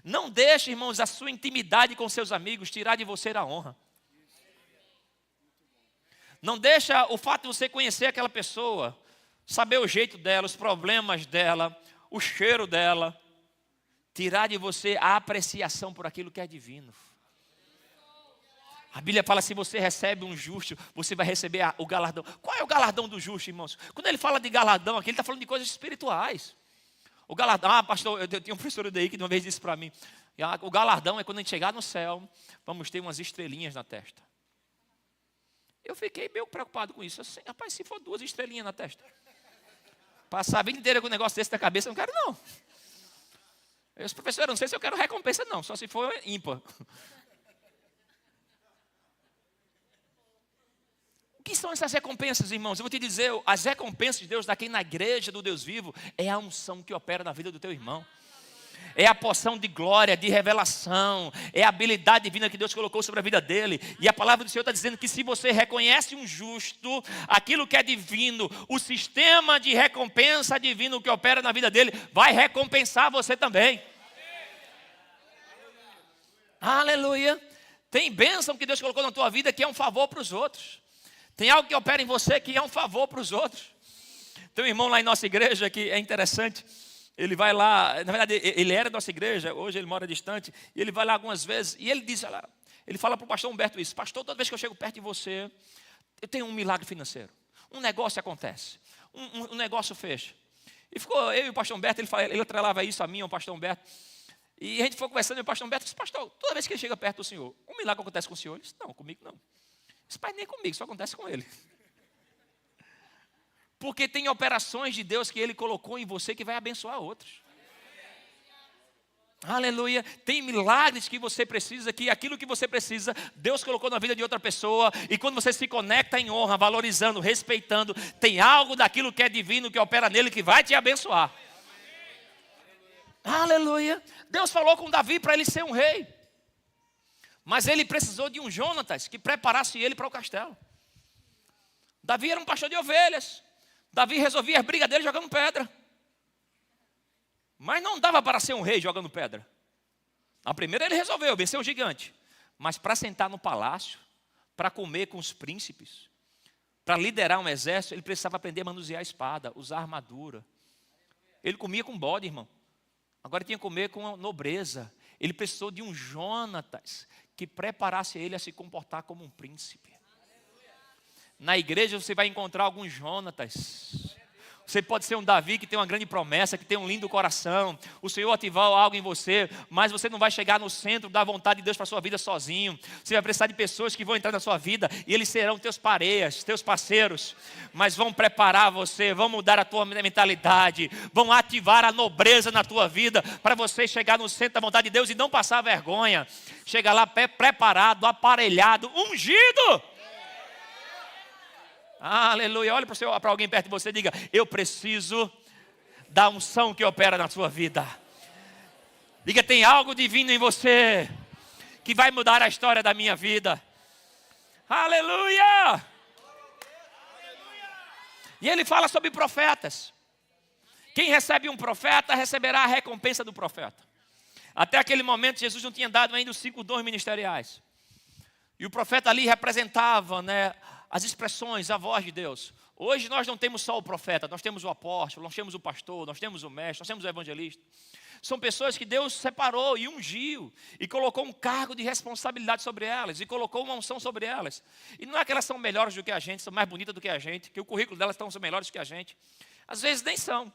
Não deixe, irmãos, a sua intimidade com seus amigos tirar de você a honra. Não deixa o fato de você conhecer aquela pessoa, saber o jeito dela, os problemas dela, o cheiro dela, tirar de você a apreciação por aquilo que é divino. A Bíblia fala: se você recebe um justo, você vai receber o galardão. Qual é o galardão do justo, irmãos? Quando ele fala de galardão aqui, ele está falando de coisas espirituais. O galardão, pastor, eu tinha um professor daí que uma vez disse para mim: o galardão é quando a gente chegar no céu, vamos ter umas estrelinhas na testa. Eu fiquei meio preocupado com isso. Assim, rapaz, se for 2 estrelinhas na testa, passar a vida inteira com um negócio desse na cabeça, eu não quero não. Eu disse: professor, eu não sei se eu quero recompensa não, só se for ímpar. O que são essas recompensas, irmãos? Eu vou te dizer, as recompensas de Deus daqui na igreja do Deus vivo é a unção que opera na vida do teu irmão. É a porção de glória, de revelação, é a habilidade divina que Deus colocou sobre a vida dele. E a palavra do Senhor está dizendo que se você reconhece um justo, aquilo que é divino, o sistema de recompensa divino que opera na vida dele, vai recompensar você também. Aleluia. Tem bênção que Deus colocou na tua vida que é um favor para os outros. Tem algo que opera em você que é um favor para os outros. Tem um irmão lá em nossa igreja que é interessante. Ele vai lá, na verdade ele era da nossa igreja, hoje ele mora distante. E ele vai lá algumas vezes e ele diz, ele fala para o pastor Humberto isso: pastor, toda vez que eu chego perto de você, eu tenho um milagre financeiro. Um negócio acontece, um negócio fecha. E ficou eu e o pastor Humberto, ele atrelava isso a mim, ao pastor Humberto. E a gente foi conversando, e o pastor Humberto disse: pastor, toda vez que ele chega perto do senhor, um milagre acontece com o senhor? Ele disse: não, comigo não. Isso pai, nem comigo, só acontece com ele. Porque tem operações de Deus que Ele colocou em você que vai abençoar outros. Aleluia. Tem milagres que você precisa, que aquilo que você precisa, Deus colocou na vida de outra pessoa. E quando você se conecta em honra, valorizando, respeitando, tem algo daquilo que é divino, que opera nele, que vai te abençoar. Aleluia. Deus falou com Davi para ele ser um rei. Mas ele precisou de um Jonatas que preparasse ele para o castelo. Davi era um pastor de ovelhas. Davi resolvia as brigas dele jogando pedra. Mas não dava para ser um rei jogando pedra. Na primeira ele resolveu vencer o gigante. Mas para sentar no palácio, para comer com os príncipes, para liderar um exército, ele precisava aprender a manusear a espada, usar a armadura. Ele comia com bode, irmão. Agora ele tinha que comer com nobreza. Ele precisou de um Jonatas que preparasse ele a se comportar como um príncipe. Na igreja você vai encontrar alguns Jonatas. Você pode ser um Davi que tem uma grande promessa, que tem um lindo coração. O Senhor ativar algo em você, mas você não vai chegar no centro da vontade de Deus para a sua vida sozinho. Você vai precisar de pessoas que vão entrar na sua vida e eles serão teus pareias, teus parceiros. Mas vão preparar você, vão mudar a tua mentalidade, vão ativar a nobreza na tua vida para você chegar no centro da vontade de Deus e não passar vergonha. Chegar lá preparado, aparelhado, ungido. Aleluia. Olha para alguém perto de você e diga: eu preciso da unção que opera na sua vida. Diga: tem algo divino em você que vai mudar a história da minha vida. Aleluia. E ele fala sobre profetas. Quem recebe um profeta receberá a recompensa do profeta. Até aquele momento Jesus não tinha dado ainda os 5 dons ministeriais. E o profeta ali representava, as expressões, a voz de Deus. Hoje nós não temos só o profeta, nós temos o apóstolo, nós temos o pastor, nós temos o mestre, nós temos o evangelista. São pessoas que Deus separou e ungiu, e colocou um cargo de responsabilidade sobre elas, e colocou uma unção sobre elas. E não é que elas são melhores do que a gente, são mais bonitas do que a gente, que o currículo delas são melhores do que a gente. Às vezes nem são.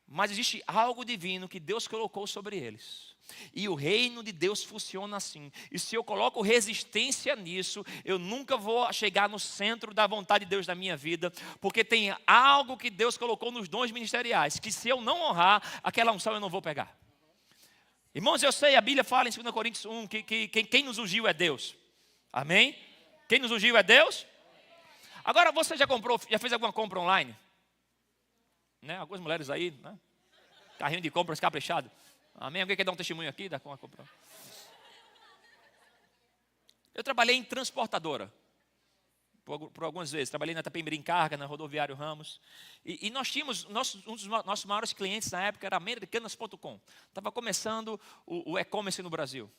Mas existe algo divino que Deus colocou sobre eles. E o reino de Deus funciona assim. E se eu coloco resistência nisso, eu nunca vou chegar no centro da vontade de Deus na minha vida. Porque tem algo que Deus colocou nos dons ministeriais, que se eu não honrar, aquela unção eu não vou pegar. Irmãos, eu sei, a Bíblia fala em 2 Coríntios 1 que quem nos ungiu é Deus. Amém? Quem nos ungiu é Deus? Agora, você já fez alguma compra online? Algumas mulheres aí, carrinho de compras caprichado. Amém? Alguém quer dar um testemunho aqui da compra? Eu trabalhei em transportadora por algumas vezes. Trabalhei na Itapemirim Carga, na Rodoviário Ramos. E nós tínhamos, um dos nossos maiores clientes na época era Americanas.com. Estava começando o e-commerce no Brasil.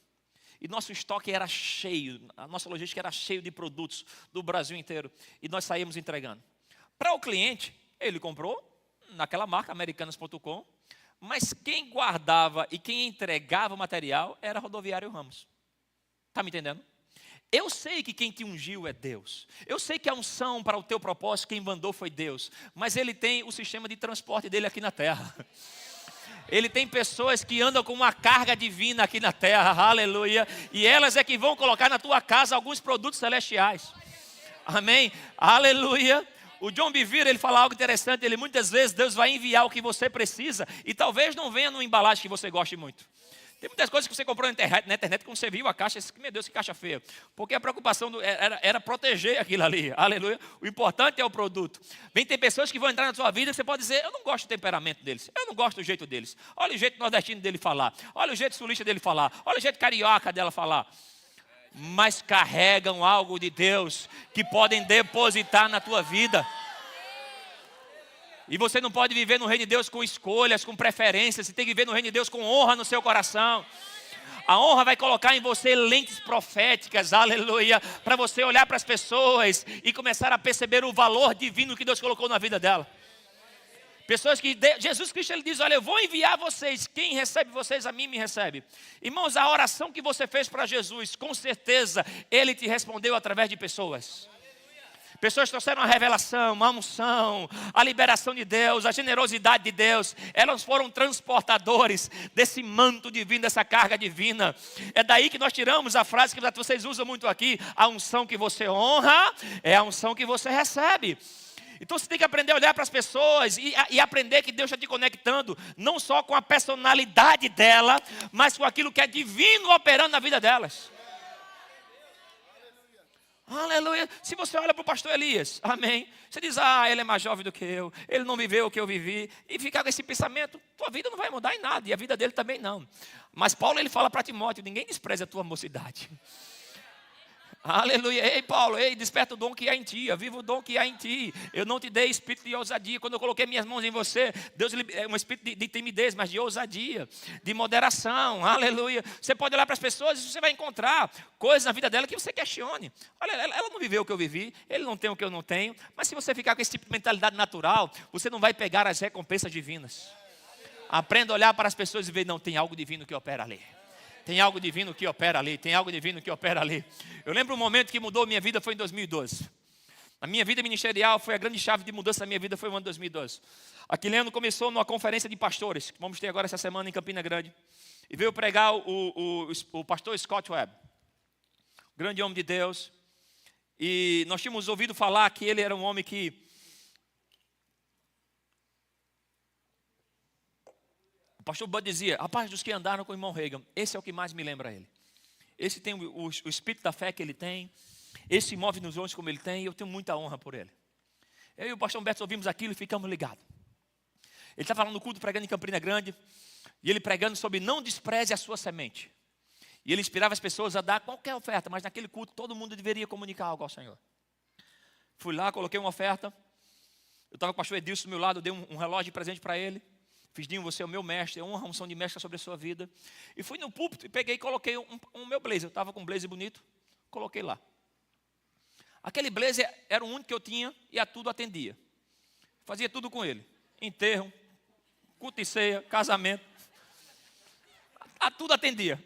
E nosso estoque era cheio, a nossa logística era cheio de produtos do Brasil inteiro. E nós saímos entregando. Para o cliente, ele comprou naquela marca, Americanas.com. Mas quem guardava e quem entregava o material era a Rodoviário Ramos. Está me entendendo? Eu sei que quem te ungiu é Deus. Eu sei que a unção para o teu propósito, quem mandou foi Deus. Mas Ele tem o sistema de transporte dele aqui na terra. Ele tem pessoas que andam com uma carga divina aqui na terra, aleluia. E elas é que vão colocar na tua casa alguns produtos celestiais. Amém? Aleluia. O John Bevere, ele fala algo interessante. Ele muitas vezes Deus vai enviar o que você precisa e talvez não venha numa embalagem que você goste muito. Tem muitas coisas que você comprou na internet, quando você viu a caixa, meu Deus, que caixa feia. Porque a preocupação era proteger aquilo ali, aleluia. O importante é o produto. Tem pessoas que vão entrar na sua vida e você pode dizer: eu não gosto do temperamento deles, eu não gosto do jeito deles. Olha o jeito nordestino dele falar, olha o jeito sulista dele falar, olha o jeito carioca dela falar. Mas carregam algo de Deus que podem depositar na tua vida. E você não pode viver no reino de Deus com escolhas, com preferências. Você tem que viver no reino de Deus com honra no seu coração. A honra vai colocar em você lentes proféticas, aleluia, para você olhar para as pessoas e começar a perceber o valor divino que Deus colocou na vida dela. Pessoas que Jesus Cristo ele diz: olha, eu vou enviar vocês, quem recebe vocês, a mim me recebe. Irmãos, a oração que você fez para Jesus, com certeza Ele te respondeu através de pessoas. Pessoas trouxeram a revelação, a unção, a liberação de Deus, a generosidade de Deus. Elas foram transportadores desse manto divino, dessa carga divina. É daí que nós tiramos a frase que vocês usam muito aqui: a unção que você honra é a unção que você recebe. Então você tem que aprender a olhar para as pessoas e aprender que Deus está te conectando, não só com a personalidade dela, mas com aquilo que é divino operando na vida delas. Aleluia. Se você olha para o pastor Elias, amém, você diz: ele é mais jovem do que eu, ele não viveu o que eu vivi, e ficar com esse pensamento, tua vida não vai mudar em nada, e a vida dele também não. Mas Paulo ele fala para Timóteo: ninguém despreza a tua mocidade. Aleluia. Ei, Paulo, desperta o dom que há em ti, viva o dom que há em ti. Eu não te dei espírito de ousadia. Quando eu coloquei minhas mãos em você, Deus é um espírito de timidez, mas de ousadia, de moderação. Aleluia. Você pode olhar para as pessoas e você vai encontrar coisas na vida dela que você questione. Olha, ela não viveu o que eu vivi, ele não tem o que eu não tenho. Mas se você ficar com esse tipo de mentalidade natural, você não vai pegar as recompensas divinas. Aprenda a olhar para as pessoas e ver: não, tem algo divino que opera ali. Tem algo divino que opera ali, tem algo divino que opera ali. Eu lembro um momento que mudou minha vida, foi em 2012. A minha vida ministerial foi a grande chave de mudança da minha vida, foi o ano de 2012. Aquele ano começou numa conferência de pastores, que vamos ter agora essa semana em Campina Grande. E veio pregar o pastor Scott Webb, grande homem de Deus. E nós tínhamos ouvido falar que ele era um homem que... O pastor Bud dizia: rapaz, dos que andaram com o irmão Reagan, esse é o que mais me lembra ele. Esse tem o espírito da fé que ele tem, esse move nos olhos como ele tem, e eu tenho muita honra por ele. Eu e o pastor Humberto ouvimos aquilo e ficamos ligados. Ele estava lá no culto pregando em Campina Grande, e ele pregando sobre não despreze a sua semente. E ele inspirava as pessoas a dar qualquer oferta, mas naquele culto todo mundo deveria comunicar algo ao Senhor. Fui lá, coloquei uma oferta. Eu estava com o pastor Edilson do meu lado, eu dei um relógio de presente para ele. Fiz: Dinho, você é o meu mestre, é uma unção de mestre sobre a sua vida. E fui no púlpito e peguei e coloquei um meu blazer. Eu estava com um blazer bonito, coloquei lá. Aquele blazer era o único que eu tinha e a tudo atendia. Fazia tudo com ele: enterro, culto e ceia, casamento. A tudo atendia.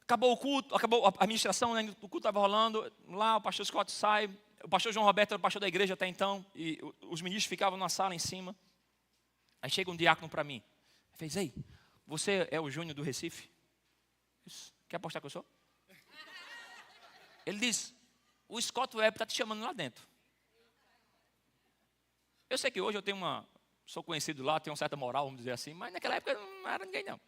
Acabou o culto, acabou a administração, né? O culto estava rolando. Lá o pastor Scott sai. O pastor João Roberto era o pastor da igreja até então, e os ministros ficavam na sala em cima. Aí chega um diácono para mim. Ele fez: ei, você é o Júnior do Recife? Isso. Quer apostar que eu sou? Ele diz: o Scott Webb está te chamando lá dentro. Eu sei que hoje sou conhecido lá, tenho uma certa moral, vamos dizer assim, mas naquela época não era ninguém não.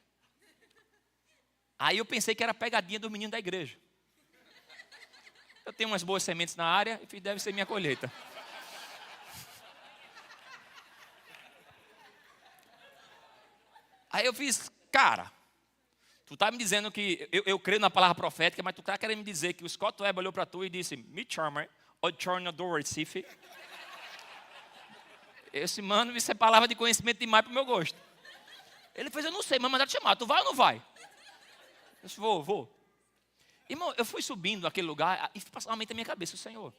Aí eu pensei que era pegadinha do menino da igreja. Eu tenho umas boas sementes na área e deve ser minha colheita. Aí eu fiz: cara, tu tá me dizendo que eu creio na palavra profética, mas tu tá querendo me dizer que o Scott Webb olhou para tu e disse: me chama, o Chorna do Recife. Esse mano, isso é palavra de conhecimento demais pro meu gosto. Ele fez: eu não sei, mas mandaram te chamar, tu vai ou não vai? Eu disse: vou. Irmão, eu fui subindo naquele lugar e passou uma mente na minha cabeça: o Senhor.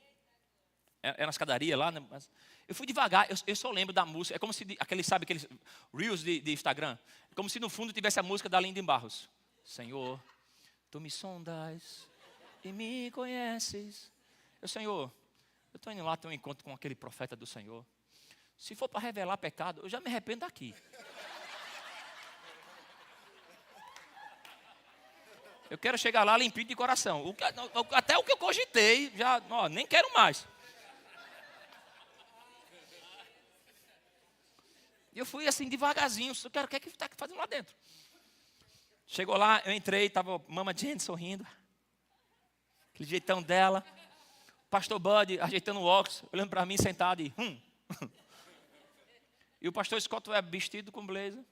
Era na escadaria lá, né? Mas eu fui devagar, eu só lembro da música. É como se, aqueles Reels de Instagram. É como se no fundo tivesse a música da Linda em Barros. Senhor, tu me sondas e me conheces. Senhor, eu estou indo lá ter um encontro com aquele profeta do Senhor. Se for para revelar pecado, eu já me arrependo daqui. Eu quero chegar lá limpinho de coração. Até o que eu cogitei, já nem quero mais. E eu fui assim devagarzinho. Eu quero, o que é que está fazendo lá dentro? Chegou lá, eu entrei, estava Mama Jane sorrindo. Aquele jeitão dela. Pastor Bud ajeitando o óculos, olhando para mim sentado e... E o pastor Scott Webb vestido com blazer.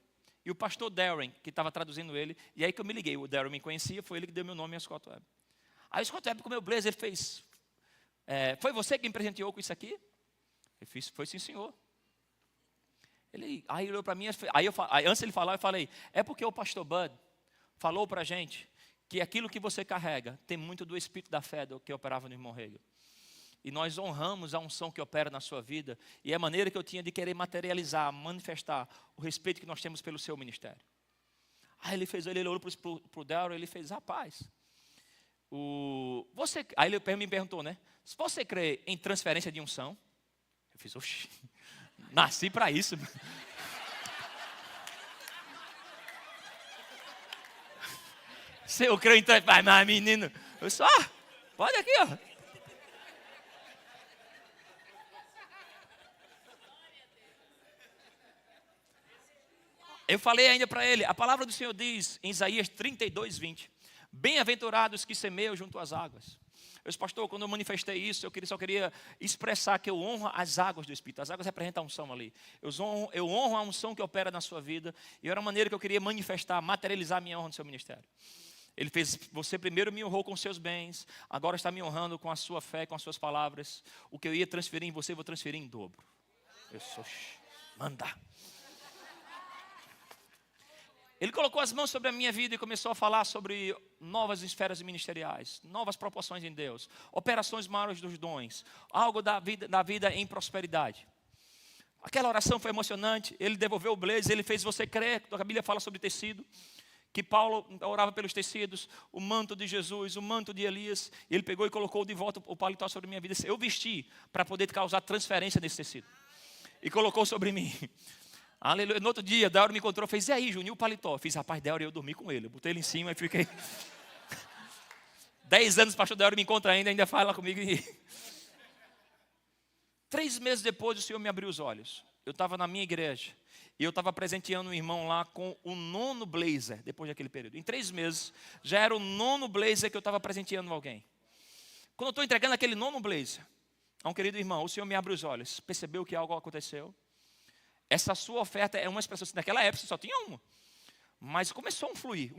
E o pastor Darren, que estava traduzindo ele. E aí que eu me liguei, o Darren me conhecia, foi ele que deu meu nome a Scott Webb. Aí o Scott Webb com o meu blazer, ele fez: foi você que me presenteou com isso aqui? Eu fiz: foi sim, senhor. Aí ele olhou para mim, aí antes ele falar, eu falei, é porque o pastor Bud falou para a gente que aquilo que você carrega tem muito do espírito da fé do que operava no irmão Hegel. E nós honramos a unção que opera na sua vida, e é a maneira que eu tinha de querer materializar, manifestar o respeito que nós temos pelo seu ministério. Aí ele olhou para o Daryl, ele fez, rapaz, aí ele me perguntou, né? Se você crê em transferência de unção, eu fiz, oxi, nasci para isso. Se eu creio em transferência, mas menino, eu só, pode aqui, ó. Eu falei ainda para ele, a palavra do Senhor diz em Isaías 32, 20, bem-aventurados que semeiam junto às águas. Eu disse, pastor, quando eu manifestei isso, eu só queria expressar que eu honro as águas do Espírito. As águas representam a unção ali. Eu honro a unção que opera na sua vida, e era uma maneira que eu queria manifestar, materializar a minha honra no seu ministério. Ele fez, você primeiro me honrou com seus bens, agora está me honrando com a sua fé, com as suas palavras. O que eu ia transferir em você, eu vou transferir em dobro. Eu sou, manda. Ele colocou as mãos sobre a minha vida e começou a falar sobre novas esferas ministeriais, novas proporções em Deus, operações maiores dos dons, algo da vida em prosperidade. Aquela oração foi emocionante, ele devolveu o blazer, ele fez você crer, a Bíblia fala sobre tecido, que Paulo orava pelos tecidos, o manto de Jesus, o manto de Elias, e ele pegou e colocou de volta o paletó sobre a minha vida. Eu vesti para poder causar transferência desse tecido, e colocou sobre mim. Aleluia. No outro dia, Dauro me encontrou, fez, e aí, Juninho, o paletó? Eu fiz, rapaz, Dauro, eu dormi com ele. Eu botei ele em cima e fiquei 10 anos, o pastor Dauro me encontra ainda fala comigo. 3 meses depois, o Senhor me abriu os olhos. Eu estava na minha igreja, e eu estava presenteando um irmão lá com o 9º blazer, depois daquele período. Em 3 meses, já era o 9º blazer que eu estava presenteando alguém. Quando eu estou entregando aquele 9º blazer a um querido irmão, o Senhor me abre os olhos, percebeu que algo aconteceu. Essa sua oferta é uma expressão, naquela época só tinha uma. Mas começou um fluir.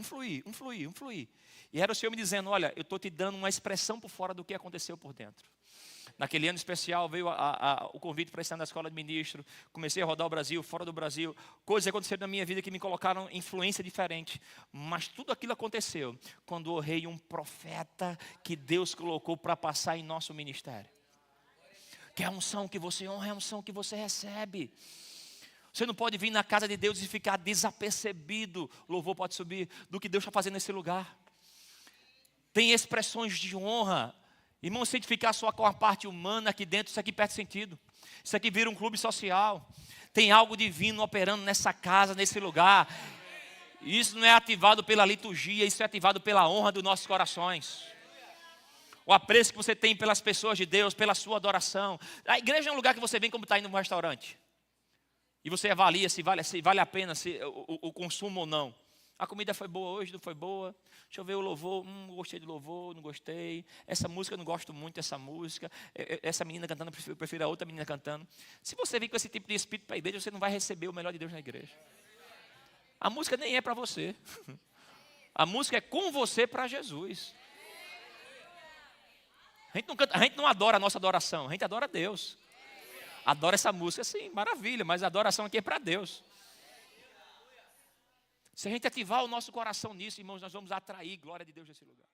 E era o Senhor me dizendo, olha, eu estou te dando uma expressão por fora do que aconteceu por dentro. Naquele ano especial veio o convite para estar na escola de ministro. Comecei a rodar o Brasil, fora do Brasil. Coisas aconteceram na minha vida que me colocaram em influência diferente. Mas tudo aquilo aconteceu quando honrei um profeta que Deus colocou para passar em nosso ministério. Que a unção que você honra é a unção que você recebe. Você não pode vir na casa de Deus e ficar desapercebido, louvor pode subir, do que Deus está fazendo nesse lugar. Tem expressões de honra. Irmão, se ficar só com a parte humana aqui dentro, isso aqui perde sentido. Isso aqui vira um clube social. Tem algo divino operando nessa casa, nesse lugar. Isso não é ativado pela liturgia, isso é ativado pela honra dos nossos corações. O apreço que você tem pelas pessoas de Deus, pela sua adoração. A igreja é um lugar que você vem como está indo num restaurante. E você avalia se vale a pena o consumo ou não. A comida foi boa hoje, não foi boa. Deixa eu ver o louvor. Gostei do louvor, não gostei. Essa música, eu não gosto muito dessa música. Essa menina cantando, eu prefiro a outra menina cantando. Se você vir com esse tipo de espírito para a igreja, você não vai receber o melhor de Deus na igreja. A música nem é para você. A música é com você para Jesus. A gente não adora a nossa adoração, a gente adora a Deus. Adora essa música, sim, maravilha, mas a adoração aqui é para Deus. Se a gente ativar o nosso coração nisso, irmãos, nós vamos atrair glória de Deus nesse lugar.